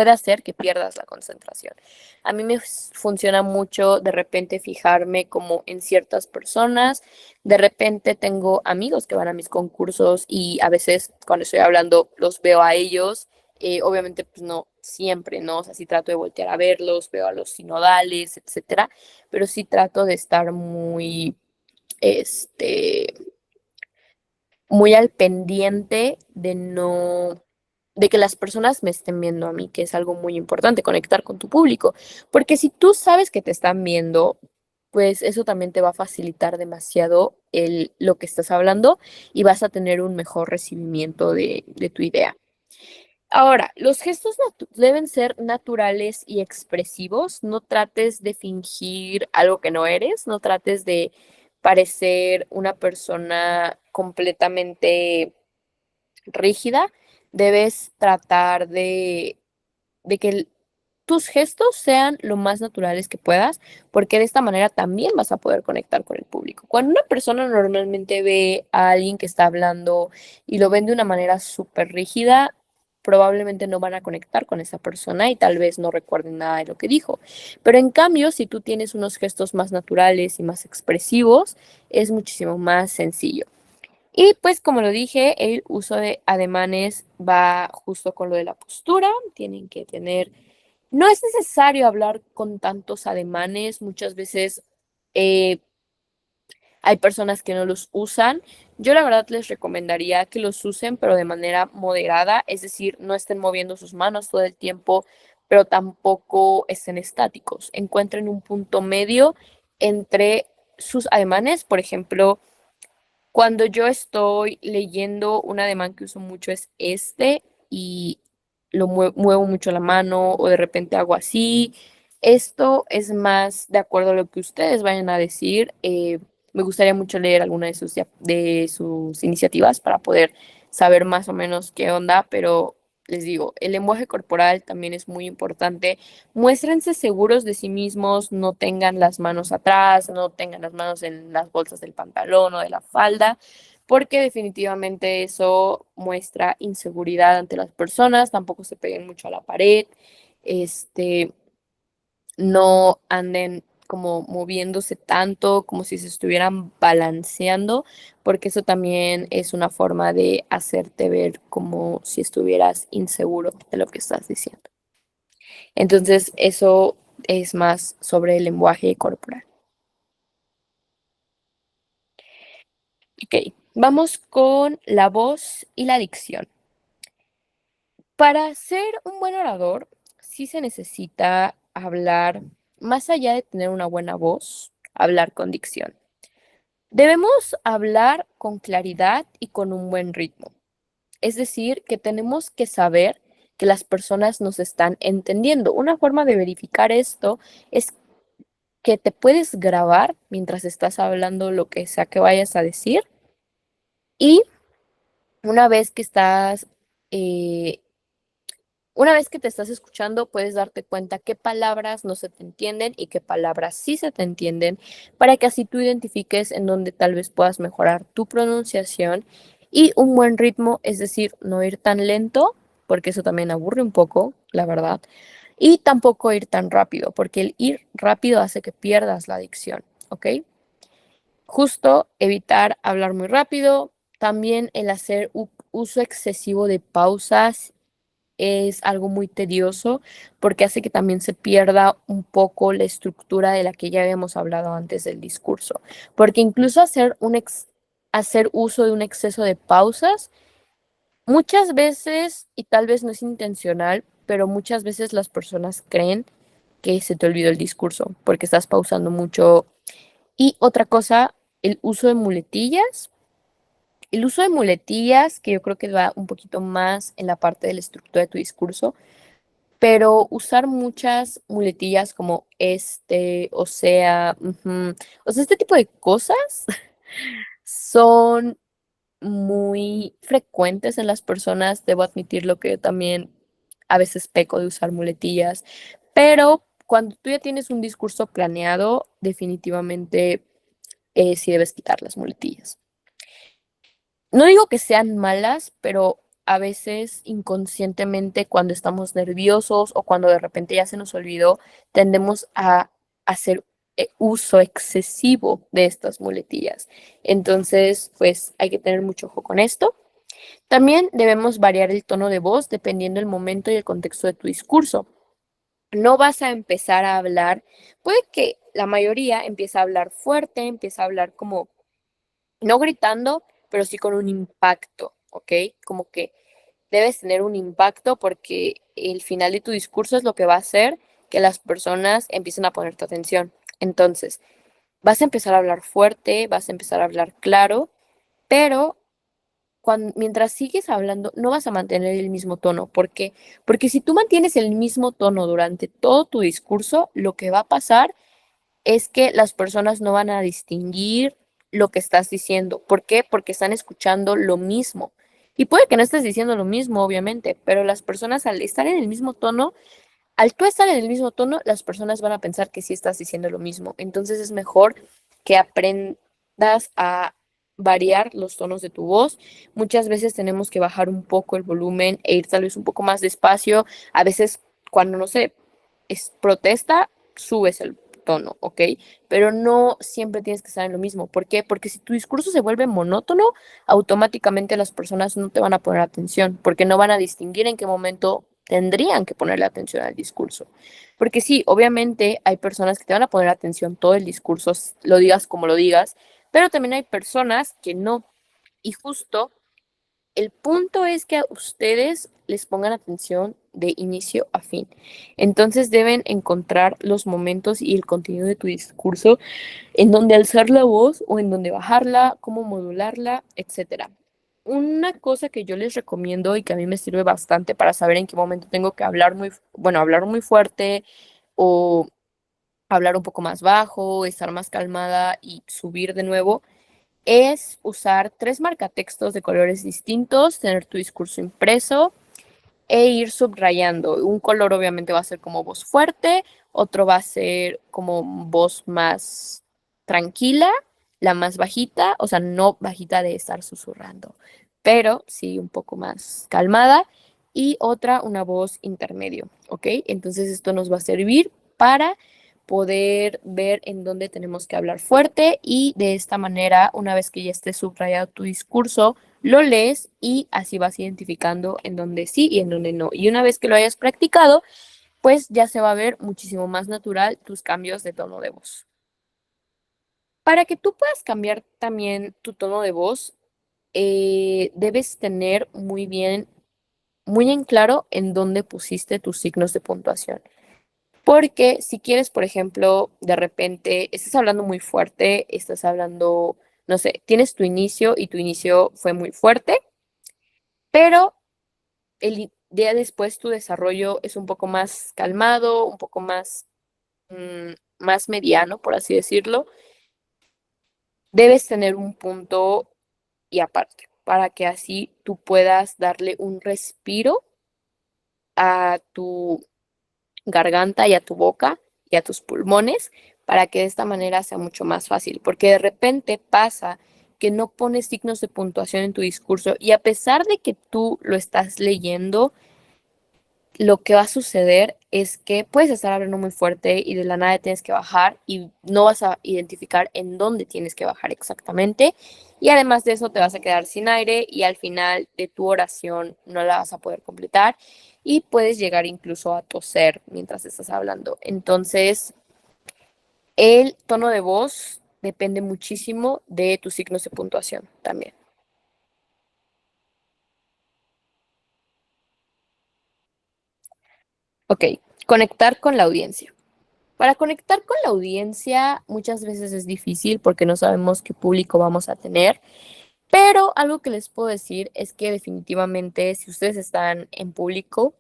hacer que pierdas la concentración. A mí me funciona mucho de repente fijarme como en ciertas personas. De repente tengo amigos que van a mis concursos y a veces cuando estoy hablando los veo a ellos. Obviamente, pues no siempre, ¿no? O sea, sí trato de voltear a verlos, veo a los sinodales, etcétera, pero sí trato de estar este, muy al pendiente de no, de que las personas me estén viendo a mí, que es algo muy importante, conectar con tu público. Porque si tú sabes que te están viendo, pues eso también te va a facilitar demasiado lo que estás hablando y vas a tener un mejor recibimiento de tu idea. Ahora, los gestos deben ser naturales y expresivos. No trates de fingir algo que no eres, no trates de parecer una persona completamente rígida. Debes tratar de que tus gestos sean lo más naturales que puedas, porque de esta manera también vas a poder conectar con el público. Cuando una persona normalmente ve a alguien que está hablando y lo ven de una manera súper rígida, probablemente no van a conectar con esa persona y tal vez no recuerden nada de lo que dijo. Pero en cambio, si tú tienes unos gestos más naturales y más expresivos, es muchísimo más sencillo. Y pues como lo dije, el uso de ademanes va justo con lo de la postura. Tienen que tener, no es necesario hablar con tantos ademanes. Muchas veces eh, hay personas que no los usan. Yo la verdad les recomendaría que los usen, pero de manera moderada, es decir, no estén moviendo sus manos todo el tiempo, pero tampoco estén estáticos. Encuentren un punto medio entre sus ademanes. Por ejemplo, cuando yo estoy leyendo, un ademán que uso mucho es este y muevo mucho la mano o de repente hago así. Esto es más de acuerdo a lo que ustedes vayan a decir. Me gustaría mucho leer alguna de sus iniciativas para poder saber más o menos qué onda, pero les digo, el lenguaje corporal también es muy importante. Muéstrense seguros de sí mismos, no tengan las manos atrás, no tengan las manos en las bolsas del pantalón o de la falda, porque definitivamente eso muestra inseguridad ante las personas, tampoco se peguen mucho a la pared, este, no anden como moviéndose tanto como si se estuvieran balanceando, porque eso también es una forma de hacerte ver como si estuvieras inseguro de lo que estás diciendo. Entonces, eso es más sobre el lenguaje corporal. Ok, vamos con la voz y la dicción. Para ser un buen orador, sí se necesita hablar, más allá de tener una buena voz, hablar con dicción. Debemos hablar con claridad y con un buen ritmo. Es decir, que tenemos que saber que las personas nos están entendiendo. Una forma de verificar esto es que te puedes grabar mientras estás hablando lo que sea que vayas a decir y una vez que estás eh, una vez que te estás escuchando, puedes darte cuenta qué palabras no se te entienden y qué palabras sí se te entienden, para que así tú identifiques en dónde tal vez puedas mejorar tu pronunciación y un buen ritmo, es decir, no ir tan lento, porque eso también aburre un poco, la verdad, y tampoco ir tan rápido, porque el ir rápido hace que pierdas la dicción, ¿ok? Justo evitar hablar muy rápido, también el hacer uso excesivo de pausas es algo muy tedioso porque hace que también se pierda un poco la estructura de la que ya habíamos hablado antes del discurso. Porque incluso hacer uso de un exceso de pausas, muchas veces, y tal vez no es intencional, pero muchas veces las personas creen que se te olvidó el discurso porque estás pausando mucho. Y otra cosa, el uso de muletillas. El uso de muletillas, que yo creo que va un poquito más en la parte de la estructura de tu discurso, pero usar muchas muletillas como o sea, ujú, o sea, este tipo de cosas son muy frecuentes en las personas. Debo admitirlo que yo también a veces peco de usar muletillas, pero cuando tú ya tienes un discurso planeado, definitivamente sí debes quitar las muletillas. No digo que sean malas, pero a veces inconscientemente cuando estamos nerviosos o cuando de repente ya se nos olvidó, tendemos a hacer uso excesivo de estas muletillas. Entonces, pues hay que tener mucho ojo con esto. También debemos variar el tono de voz dependiendo del momento y el contexto de tu discurso. No vas a empezar a hablar, puede que la mayoría empiece a hablar fuerte, empiece a hablar como no gritando, pero sí con un impacto, ¿ok? Como que debes tener un impacto porque el final de tu discurso es lo que va a hacer que las personas empiecen a ponerte atención. Entonces, vas a empezar a hablar fuerte, vas a empezar a hablar claro, pero mientras sigues hablando, no vas a mantener el mismo tono. ¿Por qué? Porque si tú mantienes el mismo tono durante todo tu discurso, lo que va a pasar es que las personas no van a distinguir lo que estás diciendo. ¿Por qué? Porque están escuchando lo mismo. Y puede que no estés diciendo lo mismo, obviamente, pero las personas al estar en el mismo tono, al tú estar en el mismo tono, las personas van a pensar que sí estás diciendo lo mismo. Entonces es mejor que aprendas a variar los tonos de tu voz. Muchas veces tenemos que bajar un poco el volumen e ir tal vez un poco más despacio. A veces cuando, no sé, es protesta, subes el tono, ¿ok? Pero no siempre tienes que estar en lo mismo. ¿Por qué? Porque si tu discurso se vuelve monótono, automáticamente las personas no te van a poner atención, porque no van a distinguir en qué momento tendrían que ponerle atención al discurso. Porque sí, obviamente hay personas que te van a poner atención todo el discurso, lo digas como lo digas, pero también hay personas que no. Y justo el punto es que a ustedes les pongan atención de inicio a fin. Entonces deben encontrar los momentos y el contenido de tu discurso en donde alzar la voz o en donde bajarla, cómo modularla, etcétera. Una cosa que yo les recomiendo y que a mí me sirve bastante para saber en qué momento tengo que hablar bueno, hablar muy fuerte o hablar un poco más bajo, estar más calmada y subir de nuevo, es usar 3 marcatextos de colores distintos, tener tu discurso impreso e ir subrayando. Un color obviamente va a ser como voz fuerte, otro va a ser como voz más tranquila, la más bajita, o sea, no bajita de estar susurrando, pero sí un poco más calmada, y otra, una voz intermedio, ¿ok? Entonces esto nos va a servir para poder ver en dónde tenemos que hablar fuerte y de esta manera, una vez que ya esté subrayado tu discurso, lo lees y así vas identificando en dónde sí y en dónde no. Y una vez que lo hayas practicado, pues ya se va a ver muchísimo más natural tus cambios de tono de voz. Para que tú puedas cambiar también tu tono de voz, debes tener muy bien muy en claro en dónde pusiste tus signos de puntuación. Porque si quieres, por ejemplo, de repente estás hablando muy fuerte, estás hablando, no sé, tienes tu inicio y tu inicio fue muy fuerte, pero el día después tu desarrollo es un poco más calmado, un poco más, más mediano, por así decirlo. Debes tener un punto y aparte, para que así tú puedas darle un respiro a tu garganta y a tu boca y a tus pulmones para que de esta manera sea mucho más fácil, porque de repente pasa que no pones signos de puntuación en tu discurso y a pesar de que tú lo estás leyendo, lo que va a suceder es que puedes estar hablando muy fuerte y de la nada tienes que bajar y no vas a identificar en dónde tienes que bajar exactamente. Y además de eso te vas a quedar sin aire y al final de tu oración no la vas a poder completar y puedes llegar incluso a toser mientras estás hablando. Entonces, el tono de voz depende muchísimo de tus signos de puntuación también. Ok, conectar con la audiencia. Para conectar con la audiencia muchas veces es difícil porque no sabemos qué público vamos a tener, pero algo que les puedo decir es que definitivamente si ustedes están en público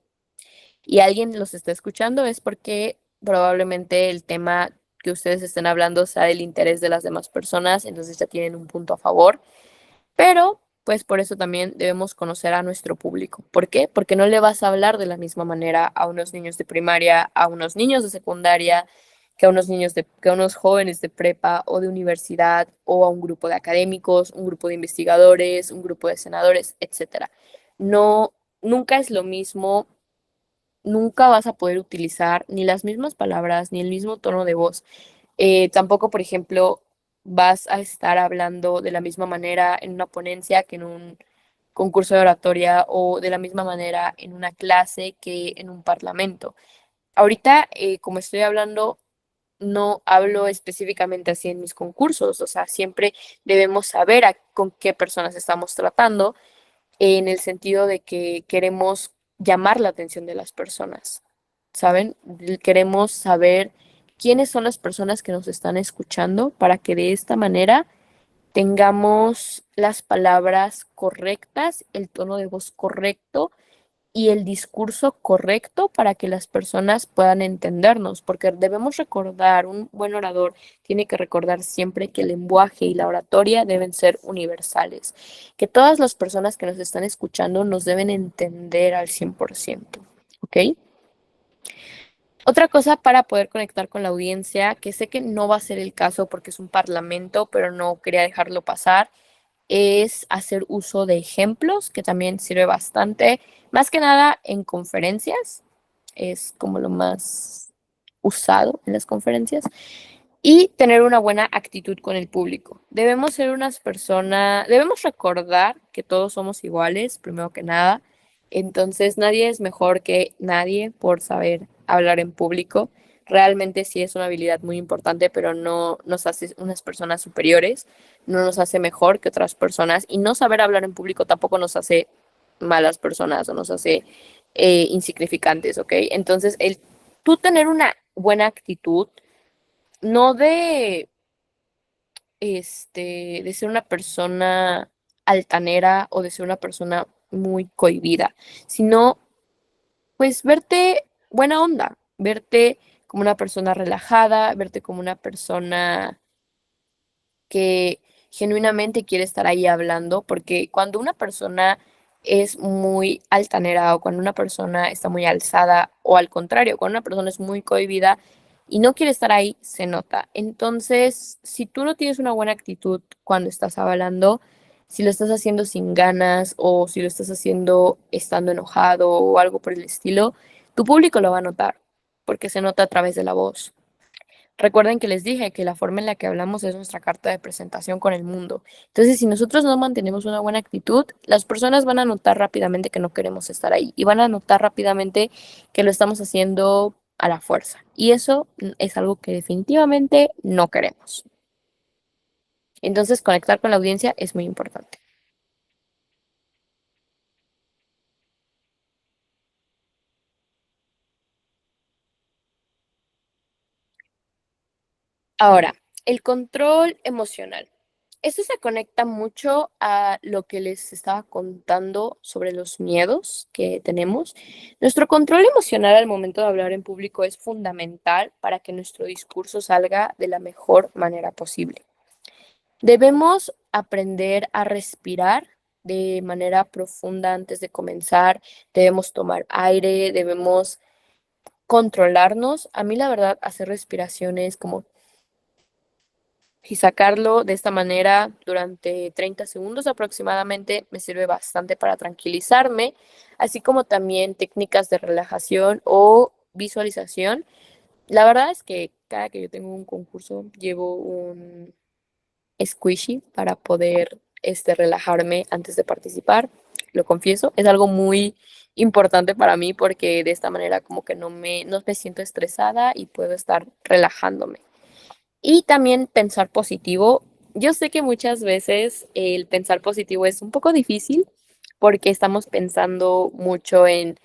y alguien los está escuchando es porque probablemente el tema que ustedes estén hablando sea del interés de las demás personas, entonces ya tienen un punto a favor. Pero, pues por eso también debemos conocer a nuestro público. ¿Por qué? Porque no le vas a hablar de la misma manera a unos niños de primaria, a unos niños de secundaria, que a unos niños que a unos jóvenes de prepa o de universidad, o a un grupo de académicos, un grupo de investigadores, un grupo de senadores, etcétera. No, nunca es lo mismo, nunca vas a poder utilizar ni las mismas palabras ni el mismo tono de voz. Tampoco, por ejemplo, vas a estar hablando de la misma manera en una ponencia que en un concurso de oratoria o de la misma manera en una clase que en un parlamento. Ahorita, como estoy hablando, no hablo específicamente así en mis concursos, o sea, siempre debemos saber con qué personas estamos tratando en el sentido de que queremos llamar la atención de las personas, ¿saben? Queremos saber quiénes son las personas que nos están escuchando para que de esta manera tengamos las palabras correctas, el tono de voz correcto y el discurso correcto para que las personas puedan entendernos, porque debemos recordar, un buen orador tiene que recordar siempre que el lenguaje y la oratoria deben ser universales, que todas las personas que nos están escuchando nos deben entender al 100%, ¿ok? Otra cosa para poder conectar con la audiencia, que sé que no va a ser el caso porque es un parlamento, pero no quería dejarlo pasar, es hacer uso de ejemplos, que también sirve bastante, más que nada en conferencias, es como lo más usado en las conferencias, y tener una buena actitud con el público. Debemos ser unas personas, debemos recordar que todos somos iguales, primero que nada, entonces nadie es mejor que nadie por saber hablar en público. Realmente sí es una habilidad muy importante, pero no nos hace unas personas superiores, no nos hace mejor que otras personas y no saber hablar en público tampoco nos hace malas personas o nos hace insignificantes, ¿ok? Entonces, el tú tener una buena actitud, no de ser una persona altanera o de ser una persona muy cohibida, sino pues verte buena onda, verte como una persona relajada, verte como una persona que genuinamente quiere estar ahí hablando, porque cuando una persona es muy altanera o cuando una persona está muy alzada o al contrario, cuando una persona es muy cohibida y no quiere estar ahí, se nota. Entonces, si tú no tienes una buena actitud cuando estás hablando, si lo estás haciendo sin ganas o si lo estás haciendo estando enojado o algo por el estilo, tu público lo va a notar, porque se nota a través de la voz. Recuerden que les dije que la forma en la que hablamos es nuestra carta de presentación con el mundo. Entonces, si nosotros no mantenemos una buena actitud, las personas van a notar rápidamente que no queremos estar ahí y van a notar rápidamente que lo estamos haciendo a la fuerza. Y eso es algo que definitivamente no queremos. Entonces, conectar con la audiencia es muy importante. Ahora, el control emocional. Esto se conecta mucho a lo que les estaba contando sobre los miedos que tenemos. Nuestro control emocional al momento de hablar en público es fundamental para que nuestro discurso salga de la mejor manera posible. Debemos aprender a respirar de manera profunda antes de comenzar. Debemos tomar aire, debemos controlarnos. A mí la verdad, hacer respiraciones como y sacarlo de esta manera durante 30 segundos aproximadamente me sirve bastante para tranquilizarme, así como también técnicas de relajación o visualización. La verdad es que cada que yo tengo un concurso llevo un squishy para poder relajarme antes de participar, lo confieso, es algo muy importante para mí porque de esta manera como que no me siento estresada y puedo estar relajándome. Y también pensar positivo. Yo sé que muchas veces el pensar positivo es un poco difícil porque estamos pensando mucho en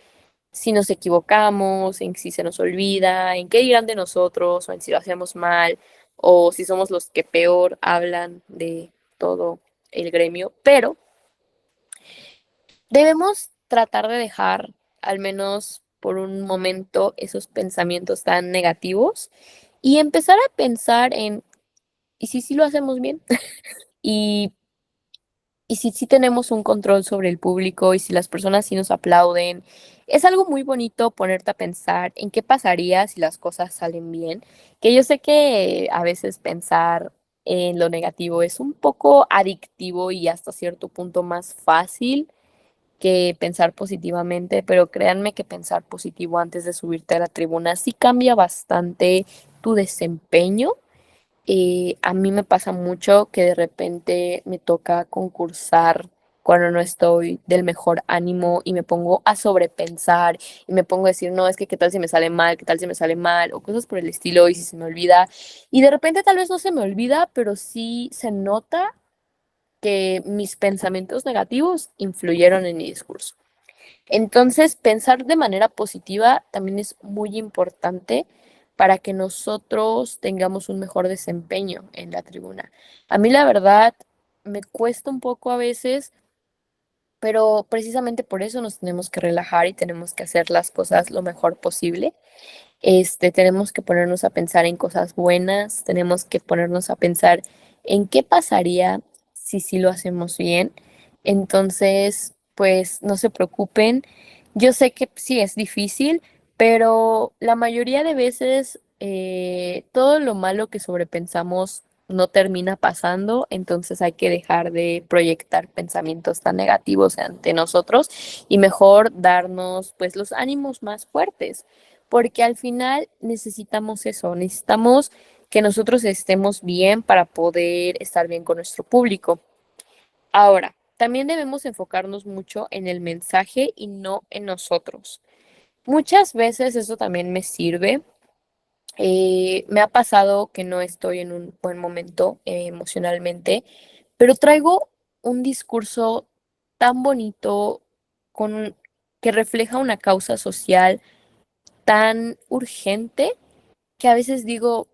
si nos equivocamos, en si se nos olvida, en qué dirán de nosotros o en si lo hacemos mal o si somos los que peor hablan de todo el gremio. Pero debemos tratar de dejar al menos por un momento esos pensamientos tan negativos y empezar a pensar en ¿y si sí lo hacemos bien? Y, y si sí tenemos un control sobre el público y si las personas sí nos aplauden. Es algo muy bonito ponerte a pensar en qué pasaría si las cosas salen bien. Que yo sé que a veces pensar en lo negativo es un poco adictivo y hasta cierto punto más fácil que pensar positivamente, pero créanme que pensar positivo antes de subirte a la tribuna sí cambia bastante tu desempeño. A mí me pasa mucho que de repente me toca concursar cuando no estoy del mejor ánimo y me pongo a sobrepensar y me pongo a decir, no, es que qué tal si me sale mal, qué tal si me sale mal, o cosas por el estilo, y si se me olvida. Y de repente tal vez no se me olvida, pero sí se nota que mis pensamientos negativos influyeron en mi discurso. Entonces, pensar de manera positiva también es muy importante para que nosotros tengamos un mejor desempeño en la tribuna. A mí la verdad me cuesta un poco a veces, pero precisamente por eso nos tenemos que relajar y tenemos que hacer las cosas lo mejor posible. Tenemos que ponernos a pensar en cosas buenas, tenemos que ponernos a pensar en qué pasaría si sí lo hacemos bien. Entonces, pues no se preocupen. Yo sé que sí es difícil, pero la mayoría de veces todo lo malo que sobrepensamos no termina pasando, entonces hay que dejar de proyectar pensamientos tan negativos ante nosotros y mejor darnos pues los ánimos más fuertes porque al final necesitamos eso, necesitamos que nosotros estemos bien para poder estar bien con nuestro público. Ahora, también debemos enfocarnos mucho en el mensaje y no en nosotros. Muchas veces eso también me sirve. Me ha pasado que no estoy en un buen momento emocionalmente, pero traigo un discurso tan bonito con, que refleja una causa social tan urgente que a veces digo,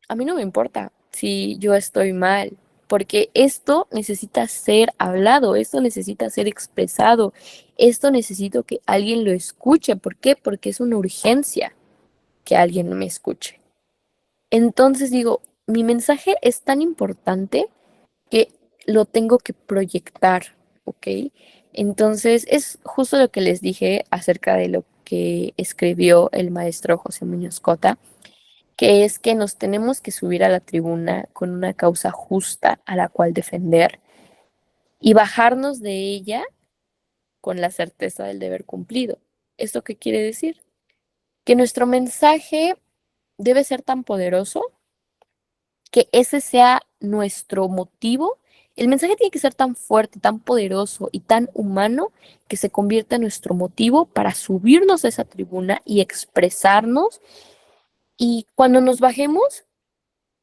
a mí no me importa si yo estoy mal, porque esto necesita ser hablado, esto necesita ser expresado, esto necesito que alguien lo escuche. ¿Por qué? Porque es una urgencia que alguien me escuche. Entonces digo, mi mensaje es tan importante que lo tengo que proyectar, ¿ok? Entonces es justo lo que les dije acerca de lo que escribió el maestro José Muñoz Cota, que es que nos tenemos que subir a la tribuna con una causa justa a la cual defender y bajarnos de ella con la certeza del deber cumplido. ¿Esto qué quiere decir? Que nuestro mensaje debe ser tan poderoso que ese sea nuestro motivo. El mensaje tiene que ser tan fuerte, tan poderoso y tan humano que se convierta en nuestro motivo para subirnos a esa tribuna y expresarnos. Y cuando nos bajemos,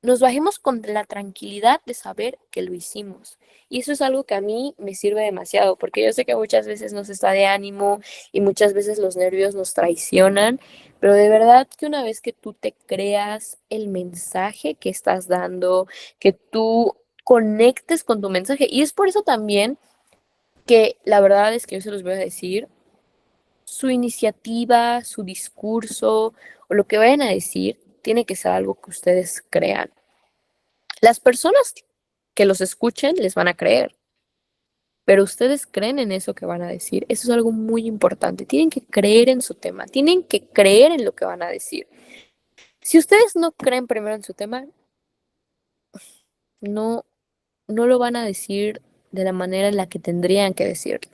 nos bajemos con la tranquilidad de saber que lo hicimos. Y eso es algo que a mí me sirve demasiado, porque yo sé que muchas veces nos está de ánimo y muchas veces los nervios nos traicionan, pero de verdad que una vez que tú te creas el mensaje que estás dando, que tú conectes con tu mensaje, y es por eso también que la verdad es que yo se los voy a decir, su iniciativa, su discurso o lo que vayan a decir, tiene que ser algo que ustedes crean. Las personas que los escuchen les van a creer, pero ustedes creen en eso que van a decir. Eso es algo muy importante. Tienen que creer en su tema, tienen que creer en lo que van a decir. Si ustedes no creen primero en su tema, no, no lo van a decir de la manera en la que tendrían que decirlo.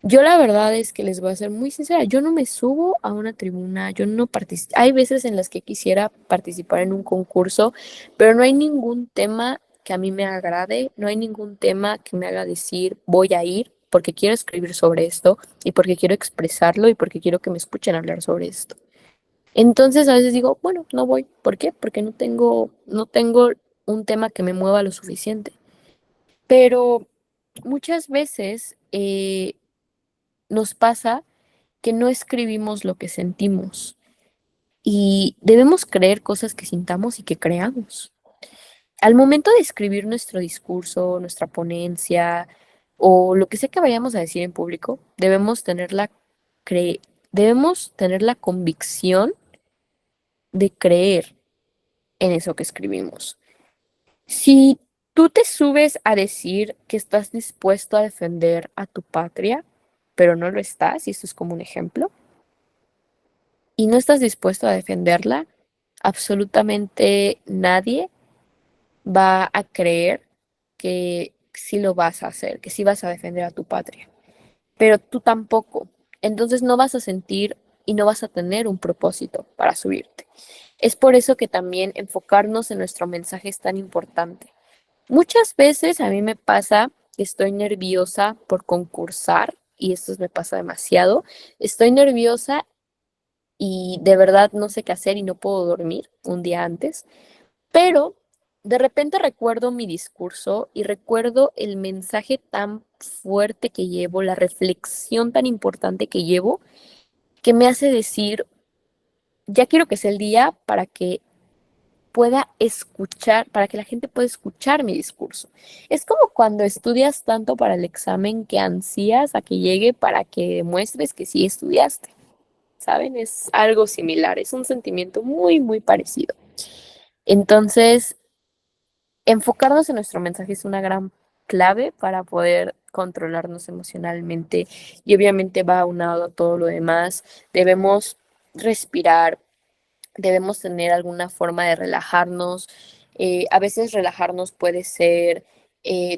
Yo la verdad es que les voy a ser muy sincera, yo no me subo a una tribuna, yo no participo, hay veces en las que quisiera participar en un concurso, pero no hay ningún tema que a mí me agrade, no hay ningún tema que me haga decir voy a ir porque quiero escribir sobre esto y porque quiero expresarlo y porque quiero que me escuchen hablar sobre esto. Entonces a veces digo, bueno, no voy. ¿Por qué? Porque no tengo un tema que me mueva lo suficiente. Pero muchas veces nos pasa que no escribimos lo que sentimos y debemos creer cosas que sintamos y que creamos. Al momento de escribir nuestro discurso, nuestra ponencia o lo que sea que vayamos a decir en público, cre- debemos tener la convicción de creer en eso que escribimos. Si tú te subes a decir que estás dispuesto a defender a tu patria, pero no lo estás, y esto es como un ejemplo, y no estás dispuesto a defenderla, absolutamente nadie va a creer que sí lo vas a hacer, que sí vas a defender a tu patria. Pero tú tampoco. Entonces no vas a sentir y no vas a tener un propósito para subirte. Es por eso que también enfocarnos en nuestro mensaje es tan importante. Muchas veces a mí me pasa que estoy nerviosa por concursar y esto me pasa demasiado. Estoy nerviosa y de verdad no sé qué hacer y no puedo dormir un día antes, pero de repente recuerdo mi discurso y recuerdo el mensaje tan fuerte que llevo, la reflexión tan importante que llevo, que me hace decir, ya quiero que sea el día para que pueda escuchar, para que la gente pueda escuchar mi discurso. Es como cuando estudias tanto para el examen que ansías a que llegue para que demuestres que sí estudiaste. ¿Saben? Es algo similar, es un sentimiento muy, muy parecido. Entonces, enfocarnos en nuestro mensaje es una gran clave para poder controlarnos emocionalmente y obviamente va aunado a todo lo demás. Debemos respirar, debemos tener alguna forma de relajarnos. A veces relajarnos puede ser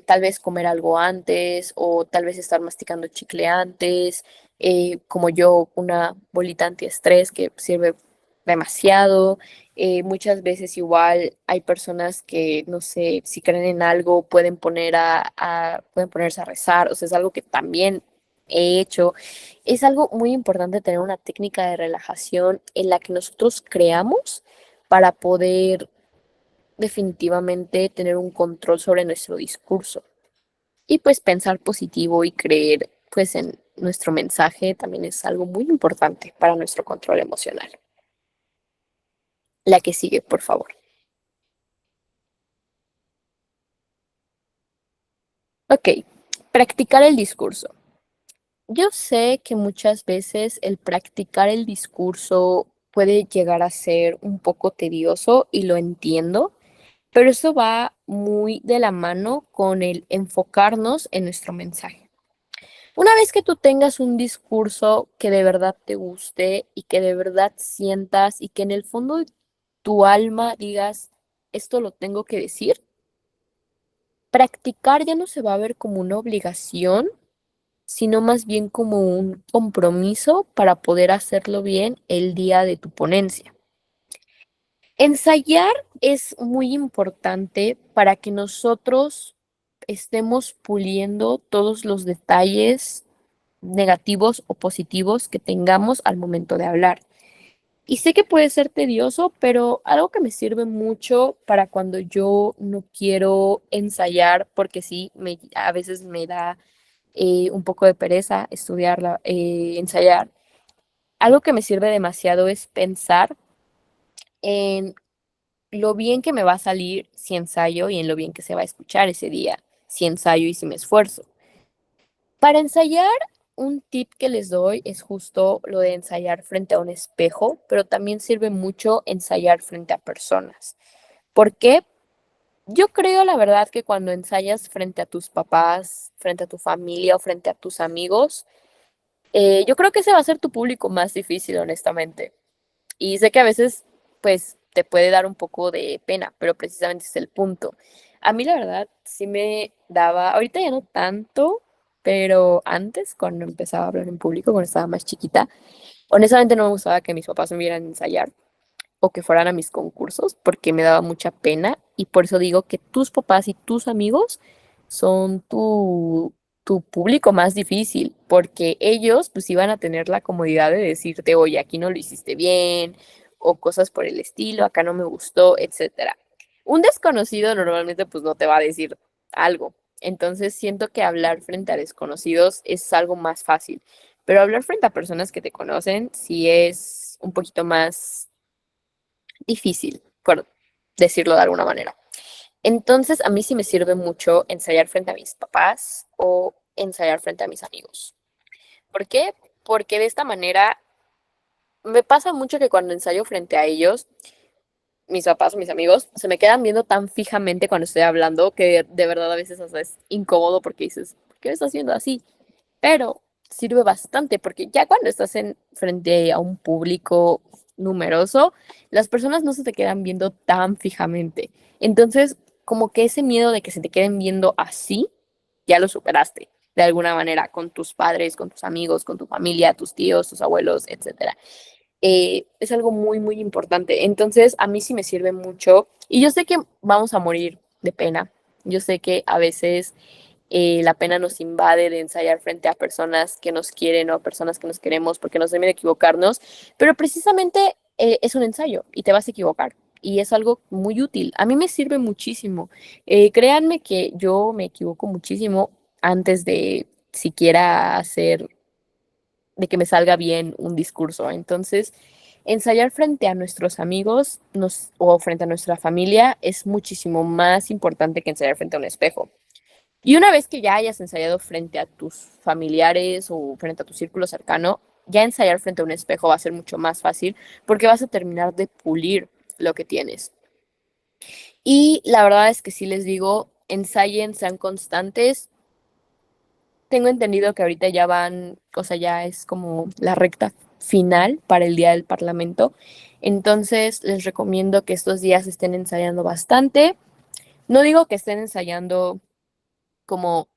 tal vez comer algo antes o tal vez estar masticando chicle antes, como yo, una bolita antiestrés que sirve demasiado. Muchas veces igual hay personas que, no sé, si creen en algo, pueden ponerse a rezar, o sea, es algo que también he hecho. Es algo muy importante tener una técnica de relajación en la que nosotros creamos para poder definitivamente tener un control sobre nuestro discurso. Y pues pensar positivo y creer pues en nuestro mensaje también es algo muy importante para nuestro control emocional. La que sigue, por favor. Ok, practicar el discurso. Yo sé que muchas veces el practicar el discurso puede llegar a ser un poco tedioso y lo entiendo, pero eso va muy de la mano con el enfocarnos en nuestro mensaje. Una vez que tú tengas un discurso que de verdad te guste y que de verdad sientas y que en el fondo de tu alma digas, esto lo tengo que decir, practicar ya no se va a ver como una obligación, sino más bien como un compromiso para poder hacerlo bien el día de tu ponencia. Ensayar es muy importante para que nosotros estemos puliendo todos los detalles negativos o positivos que tengamos al momento de hablar. Y sé que puede ser tedioso, pero algo que me sirve mucho para cuando yo no quiero ensayar, porque sí, a veces me da un poco de pereza estudiarla, ensayar. Algo que me sirve demasiado es pensar en lo bien que me va a salir si ensayo y en lo bien que se va a escuchar ese día, si ensayo y si me esfuerzo. Para ensayar, un tip que les doy es justo lo de ensayar frente a un espejo, pero también sirve mucho ensayar frente a personas. ¿Por qué? Yo creo, la verdad, que cuando ensayas frente a tus papás, frente a tu familia o frente a tus amigos, yo creo que ese va a ser tu público más difícil, honestamente. Y sé que a veces, pues, te puede dar un poco de pena, pero precisamente es el punto. A mí, la verdad, sí me daba, ahorita ya no tanto, pero antes, cuando empezaba a hablar en público, cuando estaba más chiquita, honestamente no me gustaba que mis papás me vieran ensayar o que fueran a mis concursos porque me daba mucha pena y por eso digo que tus papás y tus amigos son tu público más difícil porque ellos pues iban a tener la comodidad de decirte, oye, aquí no lo hiciste bien o cosas por el estilo, acá no me gustó, etcétera. Un desconocido normalmente pues no te va a decir algo. Entonces siento que hablar frente a desconocidos es algo más fácil, pero hablar frente a personas que te conocen sí es un poquito más difícil, por decirlo de alguna manera. Entonces, a mí sí me sirve mucho ensayar frente a mis papás o ensayar frente a mis amigos. ¿Por qué? Porque de esta manera me pasa mucho que cuando ensayo frente a ellos, mis papás o mis amigos, se me quedan viendo tan fijamente cuando estoy hablando que de verdad a veces hasta es incómodo porque dices, ¿por qué me estás haciendo así? Pero sirve bastante porque ya cuando estás frente a un público numeroso, las personas no se te quedan viendo tan fijamente. Entonces, como que ese miedo de que se te queden viendo así, ya lo superaste de alguna manera con tus padres, con tus amigos, con tu familia, tus tíos, tus abuelos, etcétera. Es algo muy, muy importante. Entonces, a mí sí me sirve mucho. Y yo sé que vamos a morir de pena. Yo sé que a veces la pena nos invade de ensayar frente a personas que nos quieren o a personas que nos queremos porque nos deben equivocarnos, pero precisamente es un ensayo y te vas a equivocar. Y es algo muy útil. A mí me sirve muchísimo. Créanme que yo me equivoco muchísimo antes de siquiera hacer, de que me salga bien un discurso. Entonces, ensayar frente a nuestros amigos o frente a nuestra familia es muchísimo más importante que ensayar frente a un espejo. Y una vez que ya hayas ensayado frente a tus familiares o frente a tu círculo cercano, ya ensayar frente a un espejo va a ser mucho más fácil porque vas a terminar de pulir lo que tienes. Y la verdad es que sí les digo, ensayen, sean constantes. Tengo entendido que ahorita ya van, o sea, ya es como la recta final para el día del Parlamento. Entonces, les recomiendo que estos días estén ensayando bastante. No digo que estén ensayando como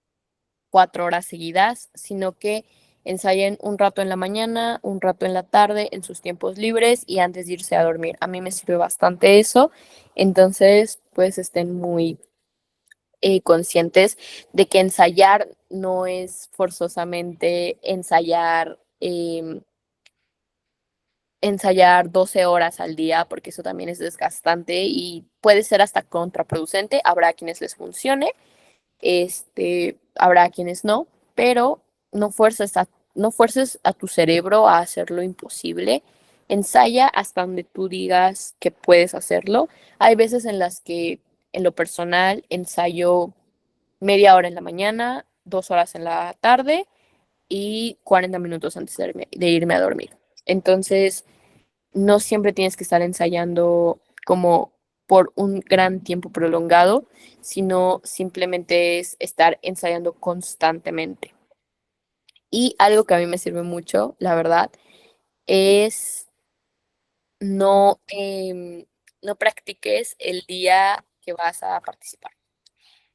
4 horas seguidas, sino que ensayen un rato en la mañana, un rato en la tarde, en sus tiempos libres y antes de irse a dormir. A mí me sirve bastante eso, entonces pues estén muy conscientes de que ensayar no es forzosamente ensayar 12 horas al día, porque eso también es desgastante y puede ser hasta contraproducente. Habrá quienes les funcione, habrá quienes no, pero no fuerces a tu cerebro a hacer lo imposible. Ensaya hasta donde tú digas que puedes hacerlo. Hay veces en las que, en lo personal, ensayo media hora en la mañana, 2 horas en la tarde y 40 minutos antes de irme a dormir. Entonces, no siempre tienes que estar ensayando como por un gran tiempo prolongado, sino simplemente es estar ensayando constantemente. Y algo que a mí me sirve mucho, la verdad, es no, no practiques el día que vas a participar.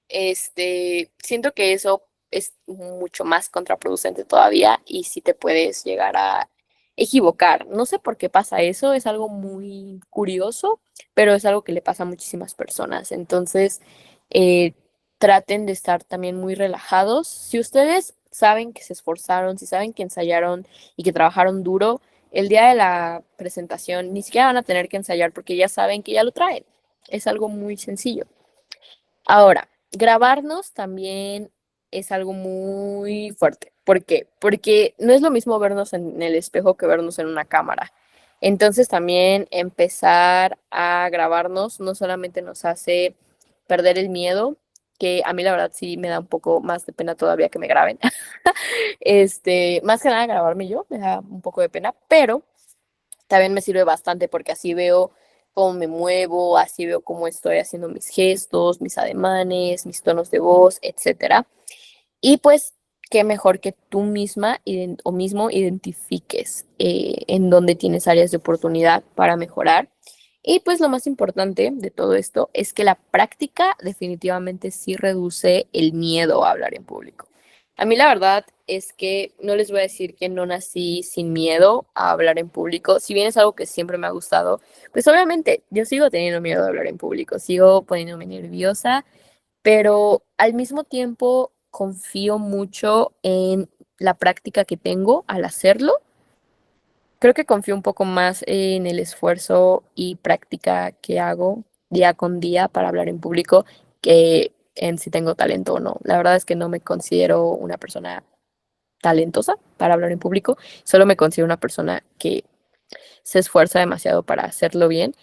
Siento que eso es mucho más contraproducente todavía y sí te puedes llegar a equivocar. No sé por qué pasa eso, es algo muy curioso, pero es algo que le pasa a muchísimas personas. Entonces, eh, traten de estar también muy relajados. Si ustedes saben que se esforzaron, si saben que ensayaron y que trabajaron duro, el día de la presentación ni siquiera van a tener que ensayar porque ya saben que ya lo traen. Es algo muy sencillo. Ahora, grabarnos también es algo muy fuerte. ¿Por qué? Porque no es lo mismo vernos en el espejo que vernos en una cámara. Entonces también empezar a grabarnos no solamente nos hace perder el miedo, que a mí la verdad sí me da un poco más de pena todavía que me graben. Más que nada grabarme yo, me da un poco de pena, pero también me sirve bastante porque así veo cómo me muevo, así veo cómo estoy haciendo mis gestos, mis ademanes, mis tonos de voz, etcétera. Y pues, qué mejor que tú misma o mismo identifiques en dónde tienes áreas de oportunidad para mejorar. Y pues lo más importante de todo esto es que la práctica definitivamente sí reduce el miedo a hablar en público. A mí la verdad es que no les voy a decir que no nací sin miedo a hablar en público. Si bien es algo que siempre me ha gustado, pues obviamente yo sigo teniendo miedo de hablar en público, sigo poniéndome nerviosa, pero al mismo tiempo confío mucho en la práctica que tengo al hacerlo. Creo que confío un poco más en el esfuerzo y práctica que hago día con día para hablar en público que en si tengo talento o no. La verdad es que no me considero una persona talentosa para hablar en público, solo me considero una persona que se esfuerza demasiado para hacerlo bien.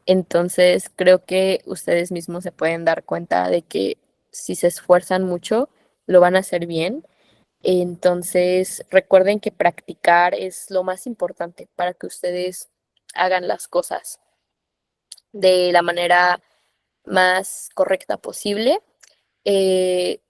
Entonces, creo que ustedes mismos se pueden dar cuenta de que si se esfuerzan mucho, lo van a hacer bien. Entonces, recuerden que practicar es lo más importante para que ustedes hagan las cosas de la manera más correcta posible. Eh,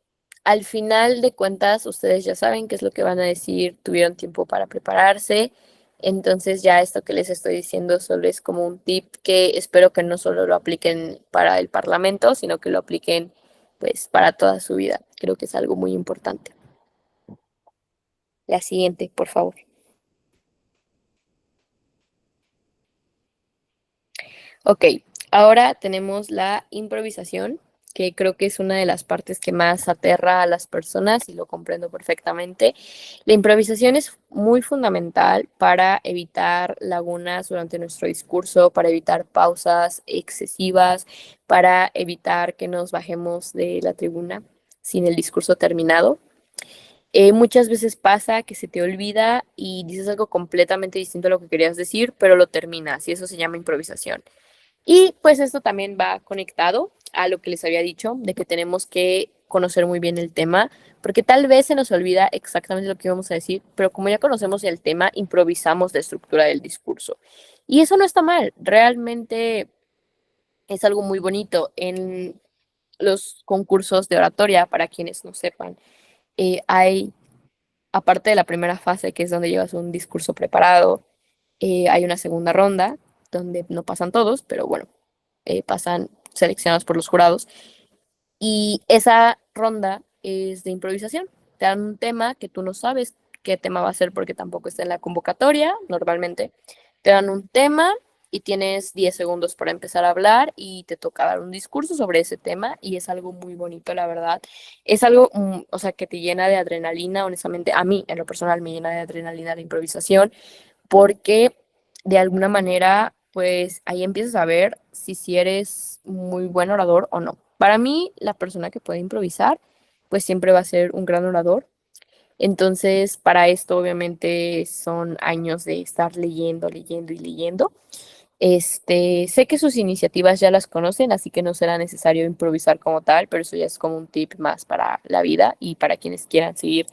Al final de cuentas, ustedes ya saben qué es lo que van a decir, tuvieron tiempo para prepararse, entonces ya esto que les estoy diciendo solo es como un tip que espero que no solo lo apliquen para el Parlamento, sino que lo apliquen pues para toda su vida. Creo que es algo muy importante. La siguiente, por favor. Ok, ahora tenemos la improvisación, que creo que es una de las partes que más aterra a las personas y lo comprendo perfectamente. La improvisación es muy fundamental para evitar lagunas durante nuestro discurso, para evitar pausas excesivas, para evitar que nos bajemos de la tribuna sin el discurso terminado. Muchas veces pasa que se te olvida y dices algo completamente distinto a lo que querías decir, pero lo terminas y eso se llama improvisación. Y pues esto también va conectado a lo que les había dicho, de que tenemos que conocer muy bien el tema, porque tal vez se nos olvida exactamente lo que íbamos a decir, pero como ya conocemos el tema, improvisamos la estructura del discurso. Y eso no está mal, realmente es algo muy bonito. En los concursos de oratoria, para quienes no sepan, hay, aparte de la primera fase, que es donde llevas un discurso preparado, hay una segunda ronda, donde no pasan todos, pero bueno, pasan seleccionados por los jurados. Y esa ronda es de improvisación. Te dan un tema que tú no sabes qué tema va a ser porque tampoco está en la convocatoria normalmente. Te dan un tema y tienes 10 segundos para empezar a hablar y te toca dar un discurso sobre ese tema y es algo muy bonito, la verdad. Es algo, o sea, que te llena de adrenalina, honestamente. A mí, en lo personal, me llena de adrenalina la improvisación porque de alguna manera, pues ahí empiezas a ver si eres muy buen orador o no. Para mí, la persona que puede improvisar, pues siempre va a ser un gran orador. Entonces, para esto, obviamente, son años de estar leyendo, leyendo y leyendo. Sé que sus iniciativas ya las conocen, así que no será necesario improvisar como tal, pero eso ya es como un tip más para la vida y para quienes quieran seguir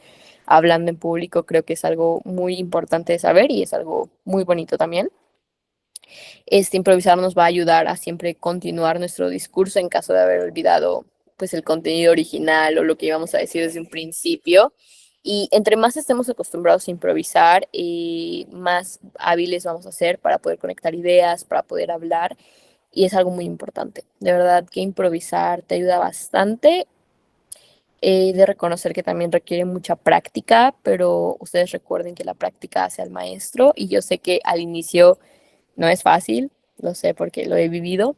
hablando en público, creo que es algo muy importante de saber y es algo muy bonito también. Improvisar nos va a ayudar a siempre continuar nuestro discurso en caso de haber olvidado pues el contenido original o lo que íbamos a decir desde un principio. Y entre más estemos acostumbrados a improvisar, más hábiles vamos a ser para poder conectar ideas, para poder hablar. Y es algo muy importante. De verdad que improvisar te ayuda bastante. De reconocer que también requiere mucha práctica, pero ustedes recuerden que la práctica hace al maestro y yo sé que al inicio no es fácil, lo sé porque lo he vivido,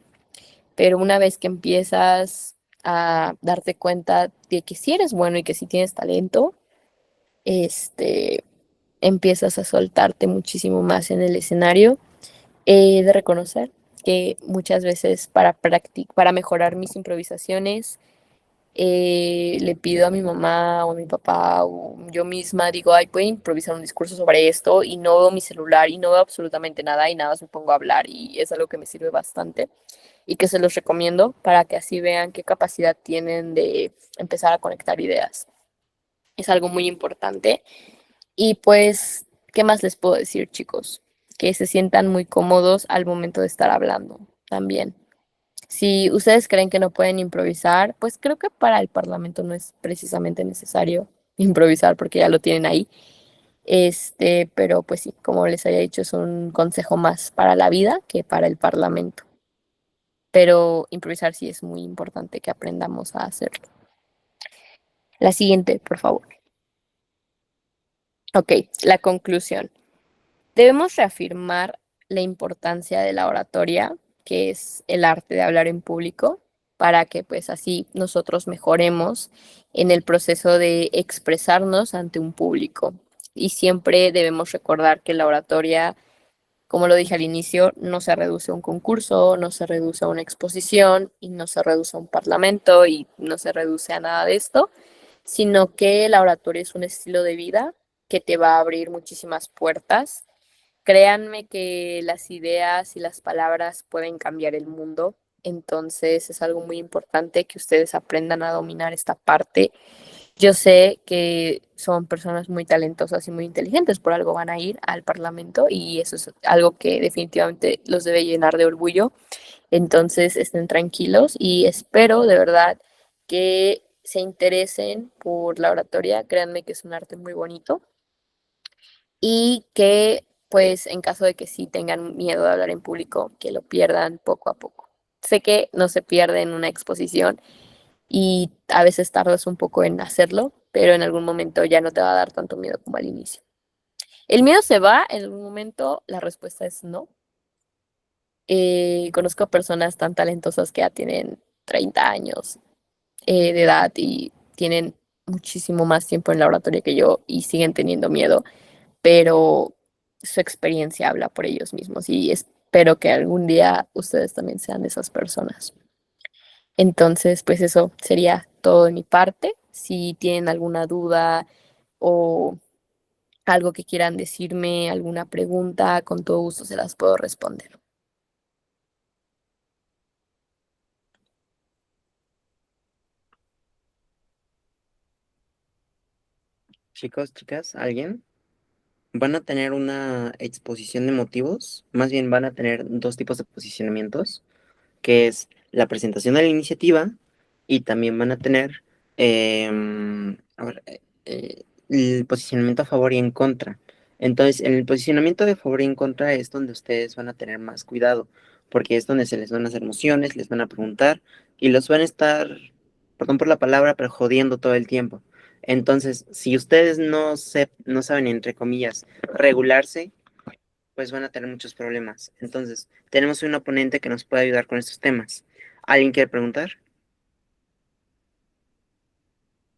pero una vez que empiezas a darte cuenta de que sí eres bueno y que sí tienes talento, este, empiezas a soltarte muchísimo más en el escenario. De reconocer que muchas veces para mejorar mis improvisaciones, le pido a mi mamá o a mi papá o yo misma, digo, ay, puedo improvisar un discurso sobre esto y no veo mi celular y no veo absolutamente nada y nada más me pongo a hablar y es algo que me sirve bastante y que se los recomiendo para que así vean qué capacidad tienen de empezar a conectar ideas. Es algo muy importante. Y pues, ¿qué más les puedo decir, chicos? Que se sientan muy cómodos al momento de estar hablando también. Si ustedes creen que no pueden improvisar, pues creo que para el Parlamento no es precisamente necesario improvisar porque ya lo tienen ahí. Pero pues sí, como les había dicho, es un consejo más para la vida que para el Parlamento. Pero improvisar sí es muy importante que aprendamos a hacerlo. La siguiente, por favor. Ok, la conclusión. Debemos reafirmar la importancia de la oratoria, que es el arte de hablar en público, para que pues así nosotros mejoremos en el proceso de expresarnos ante un público. Y siempre debemos recordar que la oratoria, como lo dije al inicio, no se reduce a un concurso, no se reduce a una exposición y no se reduce a un parlamento y no se reduce a nada de esto, sino que la oratoria es un estilo de vida que te va a abrir muchísimas puertas. Créanme que las ideas y las palabras pueden cambiar el mundo, entonces es algo muy importante que ustedes aprendan a dominar esta parte. Yo sé que son personas muy talentosas y muy inteligentes, por algo van a ir al Parlamento y eso es algo que definitivamente los debe llenar de orgullo. Entonces estén tranquilos y espero de verdad que se interesen por la oratoria. Créanme que es un arte muy bonito y que pues en caso de que sí tengan miedo de hablar en público, que lo pierdan poco a poco. Sé que no se pierde en una exposición y a veces tardas un poco en hacerlo, pero en algún momento ya no te va a dar tanto miedo como al inicio. ¿El miedo se va en algún momento? La respuesta es no. Conozco personas tan talentosas que ya tienen 30 años de edad y tienen muchísimo más tiempo en la oratoria que yo y siguen teniendo miedo, pero su experiencia habla por ellos mismos y espero que algún día ustedes también sean de esas personas. Entonces, pues eso sería todo de mi parte. Si tienen alguna duda o algo que quieran decirme, alguna pregunta, con todo gusto se las puedo responder. Chicos, chicas, ¿alguien? Van a tener una exposición de motivos, más bien van a tener dos tipos de posicionamientos, que es la presentación de la iniciativa y también van a tener a ver, el posicionamiento a favor y en contra. Entonces, en el posicionamiento de favor y en contra es donde ustedes van a tener más cuidado, porque es donde se les van a hacer mociones, les van a preguntar y los van a estar, perdón por la palabra, pero jodiendo todo el tiempo. Entonces, si ustedes no saben, entre comillas, regularse, pues van a tener muchos problemas. Entonces, tenemos un oponente que nos puede ayudar con estos temas. ¿Alguien quiere preguntar?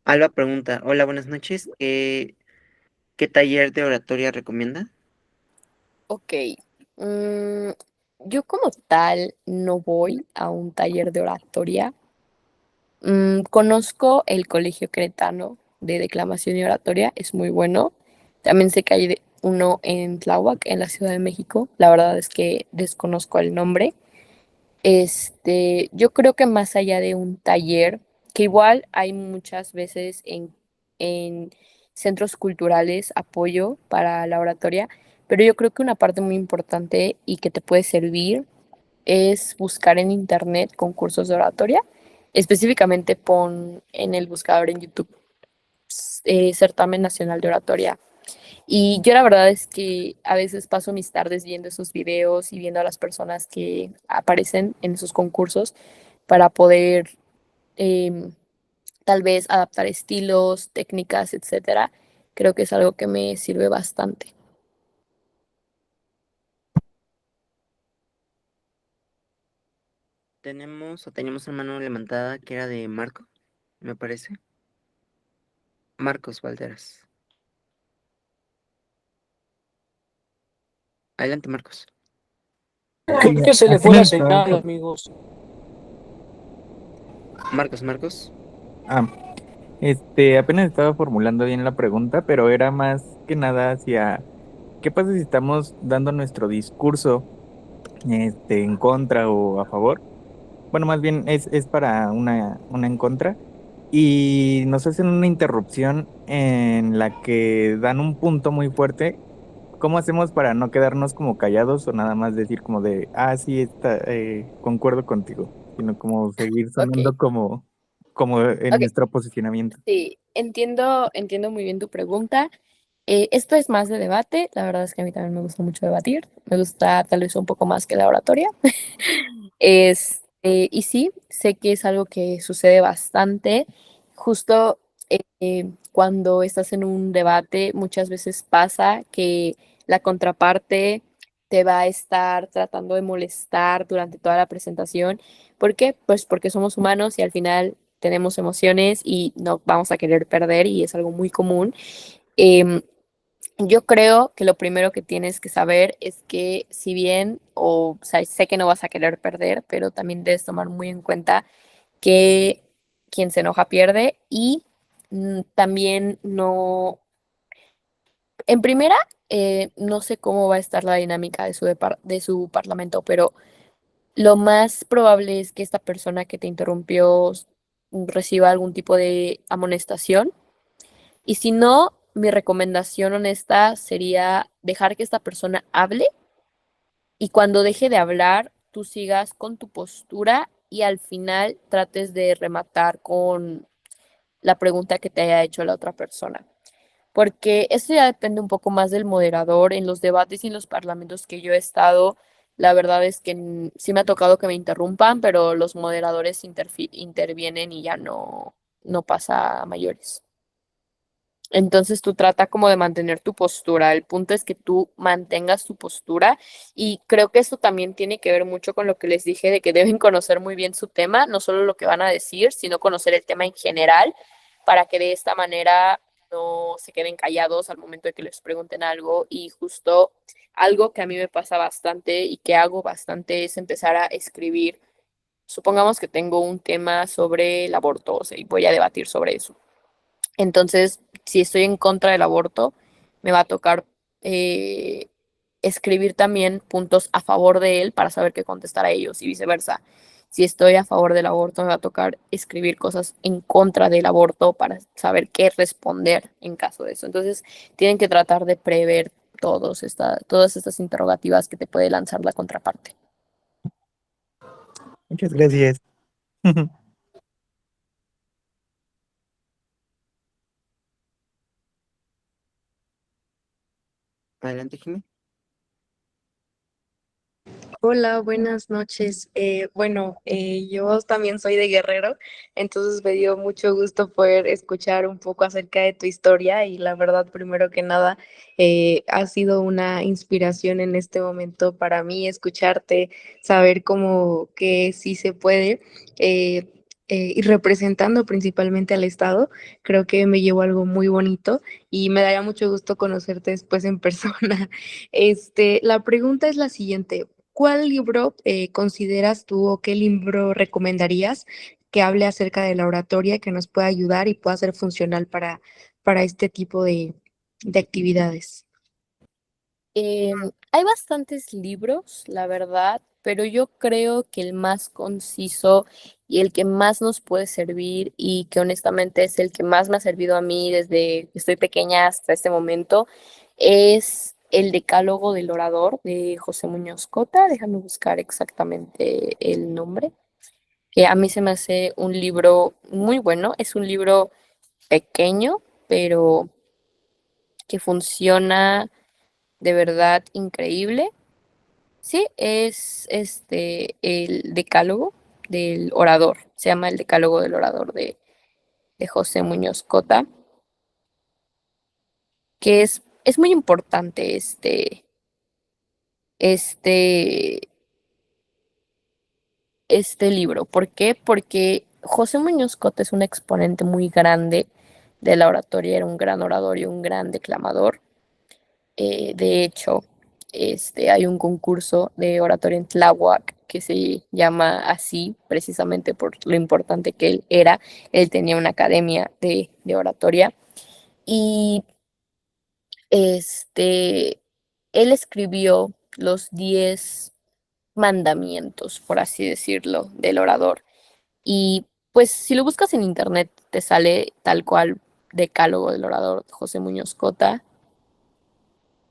Alba pregunta, hola, buenas noches. ¿Qué taller de oratoria recomienda? Ok. mm, yo como tal no voy a un taller de oratoria. Conozco el Colegio Cretano de Declamación y Oratoria, es muy bueno. También sé que hay uno en Tláhuac, en la Ciudad de México. La verdad es que desconozco el nombre. Yo creo que más allá de un taller, que igual hay muchas veces en centros culturales apoyo para la oratoria, pero yo creo que una parte muy importante y que te puede servir es buscar en internet concursos de oratoria. Específicamente pon en el buscador en YouTube Certamen Nacional de Oratoria. Y yo la verdad es que a veces paso mis tardes viendo esos videos y viendo a las personas que aparecen en esos concursos para poder em, tal vez adaptar estilos, técnicas, etcétera. Creo que es algo que me sirve bastante. Teníamos una mano levantada que era de Marco, me parece. Marcos Valderas. Adelante, Marcos. Creo que se le fue la señal, amigos. Marcos. Ah, apenas estaba formulando bien la pregunta, pero era más que nada hacia ¿qué pasa si estamos dando nuestro discurso en contra o a favor? Bueno, más bien es para una en contra y nos hacen una interrupción en la que dan un punto muy fuerte. ¿Cómo hacemos para no quedarnos como callados o nada más decir como de, sí, concuerdo contigo, sino como seguir Ok, sonando como en ok. nuestro posicionamiento? Sí, entiendo muy bien tu pregunta. Esto es más de debate. La verdad es que a mí también me gusta mucho debatir. Me gusta tal vez un poco más que la oratoria. Y sí, sé que es algo que sucede bastante. Justo cuando estás en un debate, muchas veces pasa que la contraparte te va a estar tratando de molestar durante toda la presentación. ¿Por qué? Pues porque somos humanos y al final tenemos emociones y no vamos a querer perder y es algo muy común. Em, yo creo que lo primero que tienes que saber es que si bien, o sea, sé que no vas a querer perder, pero también debes tomar muy en cuenta que quien se enoja pierde y también no, en primera, no sé cómo va a estar la dinámica de su parlamento, pero lo más probable es que esta persona que te interrumpió reciba algún tipo de amonestación y si no, mi recomendación honesta sería dejar que esta persona hable y cuando deje de hablar, tú sigas con tu postura y al final trates de rematar con la pregunta que te haya hecho la otra persona. Porque esto ya depende un poco más del moderador. En los debates y en los parlamentos que yo he estado, la verdad es que sí me ha tocado que me interrumpan, pero los moderadores intervienen y ya no pasa a mayores. Entonces tú trata como de mantener tu postura. El punto es que tú mantengas tu postura y creo que esto también tiene que ver mucho con lo que les dije de que deben conocer muy bien su tema, no solo lo que van a decir, sino conocer el tema en general para que de esta manera no se queden callados al momento de que les pregunten algo y justo algo que a mí me pasa bastante y que hago bastante es empezar a escribir. Supongamos que tengo un tema sobre el aborto, o sea, y voy a debatir sobre eso. Entonces, si estoy en contra del aborto, me va a tocar eh, escribir también puntos a favor de él para saber qué contestar a ellos y viceversa. Si estoy a favor del aborto, me va a tocar escribir cosas en contra del aborto para saber qué responder en caso de eso. Entonces, tienen que tratar de prever todas estas interrogativas que te puede lanzar la contraparte. Muchas gracias. Adelante, Jimmy. Hola, buenas noches. Yo también soy de Guerrero, entonces me dio mucho gusto poder escuchar un poco acerca de tu historia y la verdad, primero que nada, ha sido una inspiración en este momento para mí escucharte, saber cómo que sí se puede. eh, y representando principalmente al Estado, creo que me llevó algo muy bonito y me daría mucho gusto conocerte después en persona. La pregunta es la siguiente. ¿Cuál libro consideras tú o qué libro recomendarías que hable acerca de la oratoria que nos pueda ayudar y pueda ser funcional para este tipo de actividades? Hay bastantes libros, la verdad, pero yo creo que el más conciso y el que más nos puede servir y que honestamente es el que más me ha servido a mí desde que estoy pequeña hasta este momento es El Decálogo del Orador de José Muñoz Cota. Déjame buscar exactamente el nombre, que a mí se me hace un libro muy bueno. Es un libro pequeño, pero que funciona de verdad increíble. Sí, es el Decálogo del Orador. Se llama el Decálogo del Orador de José Muñoz Cota, que es muy importante este, este libro. ¿Por qué? Porque José Muñoz Cota es un exponente muy grande de la oratoria, era un gran orador y un gran declamador. De hecho, hay un concurso de oratoria en Tláhuac que se llama así, precisamente por lo importante que él era. Él tenía una academia de oratoria y él escribió los 10 mandamientos, por así decirlo, del orador. Y pues si lo buscas en internet te sale tal cual Decálogo del orador José Muñoz Cota.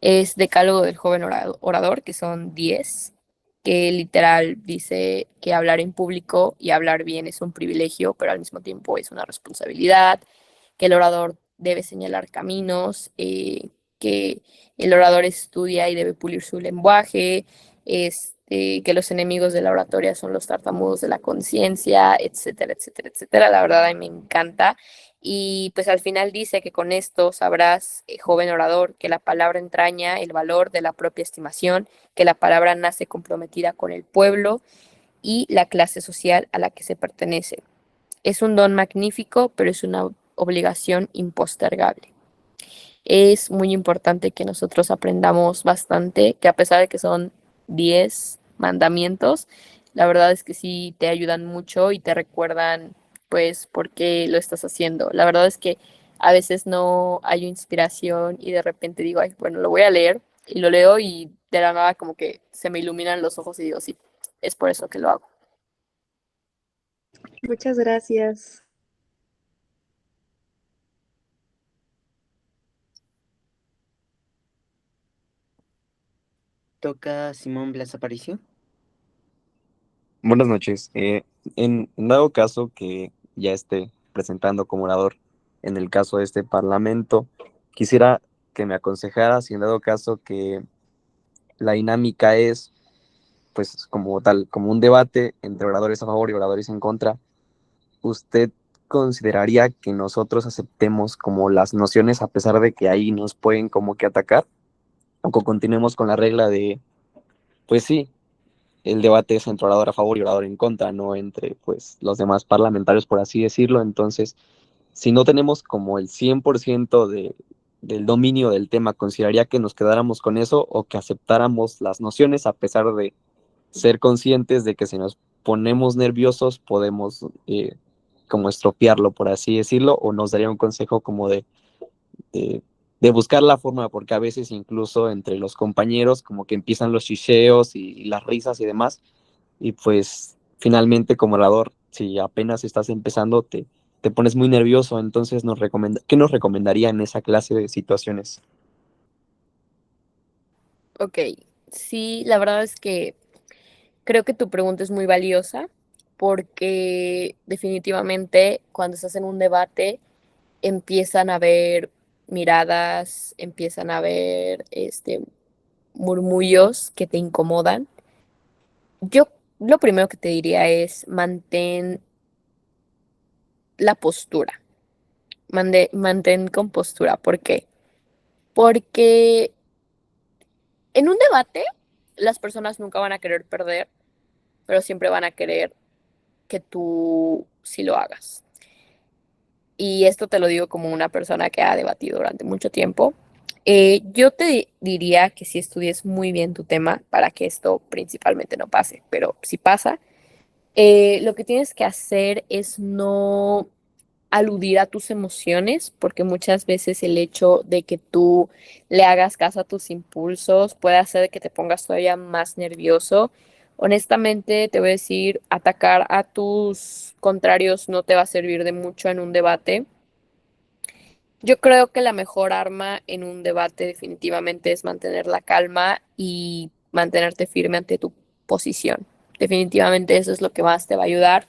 Es Decálogo del joven orador, que son 10, que literal dice que hablar en público y hablar bien es un privilegio, pero al mismo tiempo es una responsabilidad, que el orador debe señalar caminos, que el orador estudia y debe pulir su lenguaje, que los enemigos de la oratoria son los tartamudos de la conciencia, etcétera, etcétera, etcétera. La verdad a mí me encanta. Y pues al final dice que con esto sabrás, joven orador, que la palabra entraña el valor de la propia estimación, que la palabra nace comprometida con el pueblo y la clase social a la que se pertenece. Es un don magnífico, pero es una obligación impostergable. Es muy importante que nosotros aprendamos bastante, que a pesar de que son 10 mandamientos, la verdad es que sí te ayudan mucho y te recuerdan pues por qué lo estás haciendo. La verdad es que a veces no hay inspiración y de repente digo, ay, bueno, lo voy a leer y lo leo y de la nada como que se me iluminan los ojos y digo, sí, es por eso que lo hago. Muchas gracias. Toca Simón Blas Aparicio. Buenas noches. En dado caso que ya esté presentando como orador en el caso de este parlamento, quisiera que me aconsejara si en dado caso que la dinámica es, pues como tal, como un debate entre oradores a favor y oradores en contra, ¿usted consideraría que nosotros aceptemos como las nociones a pesar de que ahí nos pueden como que atacar? ¿O que continuemos con la regla de, pues sí, el debate es entre orador a favor y orador en contra, no entre pues los demás parlamentarios, por así decirlo? Entonces, si no tenemos como el 100% del dominio del tema, ¿consideraría que nos quedáramos con eso o que aceptáramos las nociones a pesar de ser conscientes de que si nos ponemos nerviosos podemos como estropearlo, por así decirlo? ¿O nos daría un consejo como de, de buscar la forma? Porque a veces incluso entre los compañeros como que empiezan los chicheos y las risas y demás, y pues finalmente como orador, si apenas estás empezando, te pones muy nervioso. Entonces, ¿qué nos recomendaría en esa clase de situaciones? Ok, sí, la verdad es que creo que tu pregunta es muy valiosa porque definitivamente cuando estás en un debate empiezan a haber miradas, empiezan a haber murmullos que te incomodan. Yo lo primero que te diría es mantén la postura, mantén con postura. ¿Por qué? Porque en un debate las personas nunca van a querer perder, pero siempre van a querer que tú sí lo hagas. Y esto te lo digo como una persona que ha debatido durante mucho tiempo. Yo te diría que si estudies muy bien tu tema para que esto principalmente no pase, pero si pasa, lo que tienes que hacer es no aludir a tus emociones, porque muchas veces el hecho de que tú le hagas caso a tus impulsos puede hacer que te pongas todavía más nervioso. Honestamente, te voy a decir, atacar a tus contrarios no te va a servir de mucho en un debate. Yo creo que la mejor arma en un debate definitivamente es mantener la calma y mantenerte firme ante tu posición. Definitivamente eso es lo que más te va a ayudar.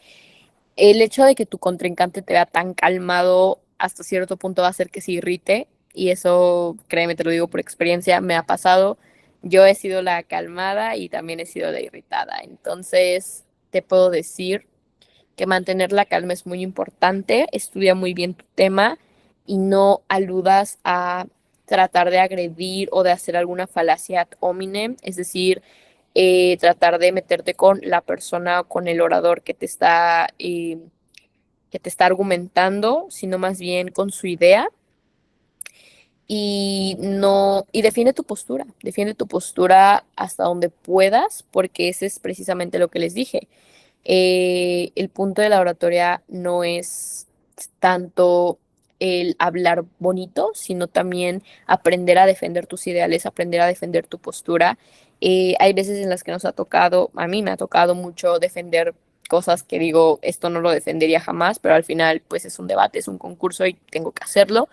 El hecho de que tu contrincante te vea tan calmado hasta cierto punto va a hacer que se irrite y eso, créeme, te lo digo por experiencia, me ha pasado. Yo he sido la calmada y también he sido la irritada. Entonces, te puedo decir que mantener la calma es muy importante, estudia muy bien tu tema y no aludas a tratar de agredir o de hacer alguna falacia ad hominem, es decir, tratar de meterte con la persona o con el orador que te está argumentando, sino más bien con su idea. y defiende tu postura hasta donde puedas, porque ese es precisamente lo que les dije. El punto de la oratoria no es tanto el hablar bonito, sino también aprender a defender tus ideales, aprender a defender tu postura. Hay veces en las que nos ha tocado, a mí me ha tocado mucho defender cosas que digo, esto no lo defendería jamás, pero al final pues es un debate, es un concurso y tengo que hacerlo.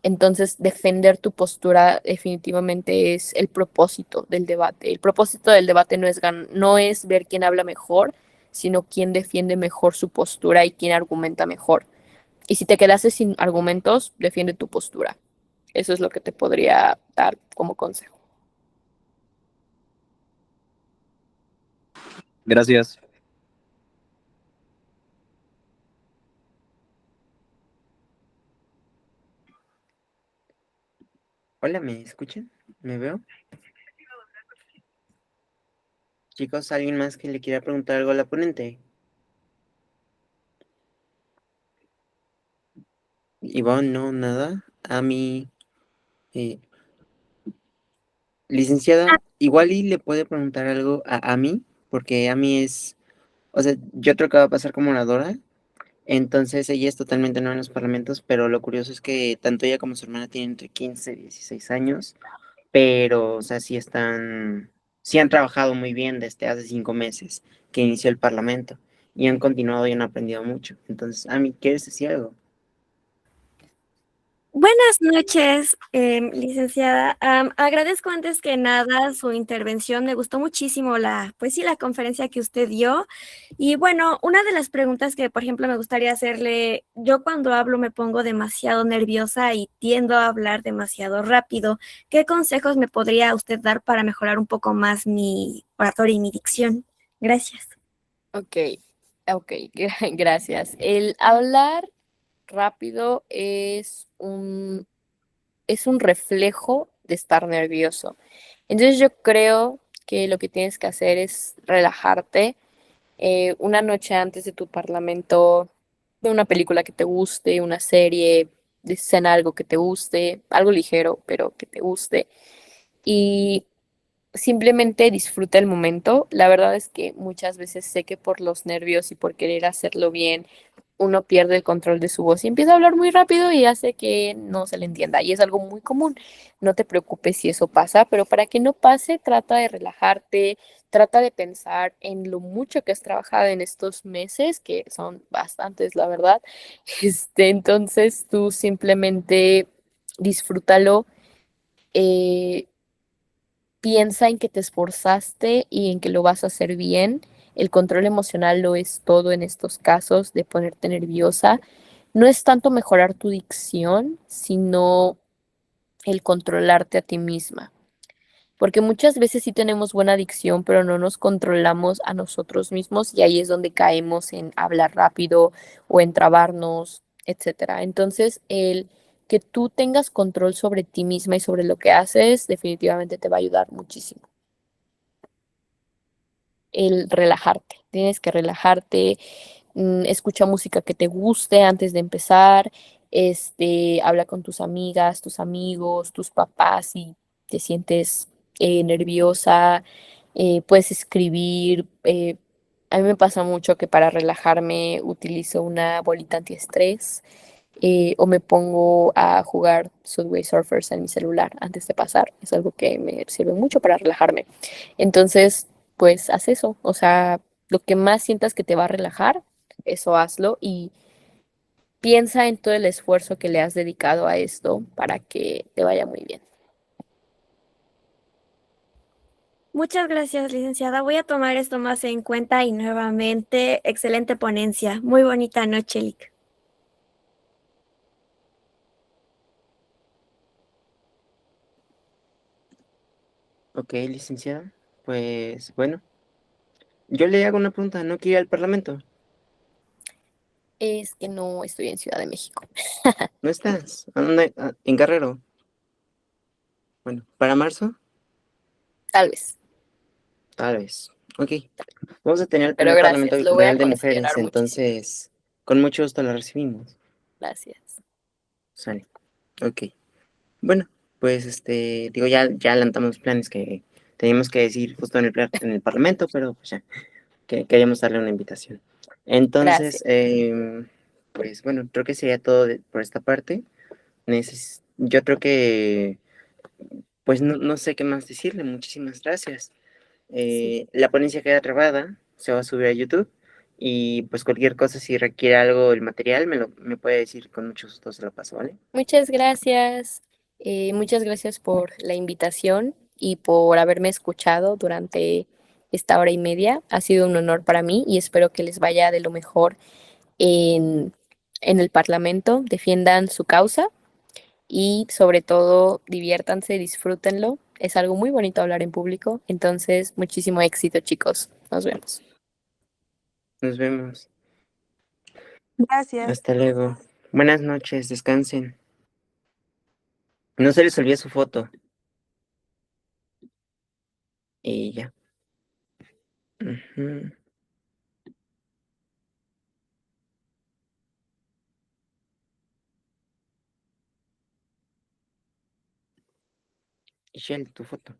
Entonces, defender tu postura definitivamente es el propósito del debate. El propósito del debate no es ver quién habla mejor, sino quién defiende mejor su postura y quién argumenta mejor. Y si te quedaste sin argumentos, defiende tu postura. Eso es lo que te podría dar como consejo. Gracias. Hola, ¿me escuchan? ¿Me veo? Chicos, ¿alguien más que le quiera preguntar algo a la ponente? Ivonne, no, nada. A mí, eh, licenciada, igual y le puede preguntar algo a mí, porque a mí es, o sea, yo creo que va a pasar como oradora, entonces ella es totalmente nueva en los parlamentos, pero lo curioso es que tanto ella como su hermana tienen entre 15 y 16 años, pero, o sea, sí han trabajado muy bien desde hace 5 meses que inició el parlamento y han continuado y han aprendido mucho. Entonces, a mí, ¿quieres decir algo? Buenas noches, licenciada. Agradezco antes que nada su intervención. Me gustó muchísimo pues sí, la conferencia que usted dio. Y bueno, una de las preguntas que, por ejemplo, me gustaría hacerle, yo cuando hablo me pongo demasiado nerviosa y tiendo a hablar demasiado rápido. ¿Qué consejos me podría usted dar para mejorar un poco más mi oratoria y mi dicción? Gracias. Ok, ok, gracias. El hablar rápido es un reflejo de estar nervioso. Entonces yo creo que lo que tienes que hacer es relajarte una noche antes de tu parlamento, de una película que te guste, una serie, de cena algo que te guste, algo ligero, pero que te guste. Y simplemente disfruta el momento. La verdad es que muchas veces sé que por los nervios y por querer hacerlo bien, uno pierde el control de su voz y empieza a hablar muy rápido y hace que no se le entienda. Y es algo muy común. No te preocupes si eso pasa, pero para que no pase, trata de relajarte, trata de pensar en lo mucho que has trabajado en estos meses, que son bastantes, la verdad. Entonces tú simplemente disfrútalo. eh, Piensa en que te esforzaste y en que lo vas a hacer bien. El control emocional lo es todo en estos casos de ponerte nerviosa. No es tanto mejorar tu dicción, sino el controlarte a ti misma. Porque muchas veces sí tenemos buena dicción, pero no nos controlamos a nosotros mismos y ahí es donde caemos en hablar rápido o en trabarnos, etcétera. Entonces, el que tú tengas control sobre ti misma y sobre lo que haces, definitivamente te va a ayudar muchísimo. El relajarte, tienes que relajarte, escucha música que te guste antes de empezar, habla con tus amigas, tus amigos, tus papás si te sientes nerviosa, puedes escribir. A mí me pasa mucho que para relajarme utilizo una bolita antiestrés o me pongo a jugar Subway Surfers en mi celular antes de pasar. Es algo que me sirve mucho para relajarme. Entonces, pues haz eso. O sea, lo que más sientas que te va a relajar, eso hazlo y piensa en todo el esfuerzo que le has dedicado a esto para que te vaya muy bien. Muchas gracias, licenciada. Voy a tomar esto más en cuenta y nuevamente, excelente ponencia. Muy bonita noche, Lic. Ok, licenciada. Pues bueno, yo le hago una pregunta, ¿no quiere ir al parlamento? Es que no estoy en Ciudad de México. ¿No estás? ¿A dónde? En Guerrero. Bueno, ¿para marzo? Tal vez. Tal vez. Ok. Vamos a tener el Pero primer Parlamento gracias, lo voy a Bicameral de considerar Mujeres, muchísimo. entonces con mucho gusto la recibimos. Gracias. Sale. Ok. Bueno, pues, digo, ya adelantamos planes que teníamos que decir justo en el Parlamento, pero pues ya, que queríamos darle una invitación. Entonces, pues bueno, creo que sería todo por esta parte. Yo creo que, pues no sé qué más decirle, muchísimas gracias. Sí. La ponencia queda grabada, se va a subir a YouTube y pues cualquier cosa, si requiere algo el material, me puede decir, con mucho gusto se lo paso, ¿vale? Muchas gracias. Muchas gracias por la invitación y por haberme escuchado durante esta hora y media. Ha sido un honor para mí y espero que les vaya de lo mejor en, en el Parlamento. Defiendan su causa y sobre todo diviértanse, disfrútenlo. Es algo muy bonito hablar en público. Entonces, muchísimo éxito, chicos. Nos vemos. Nos vemos. Gracias. Hasta luego. Buenas noches, descansen. No se les olvide su foto. Y ya. Ujú. Michelle, tu foto.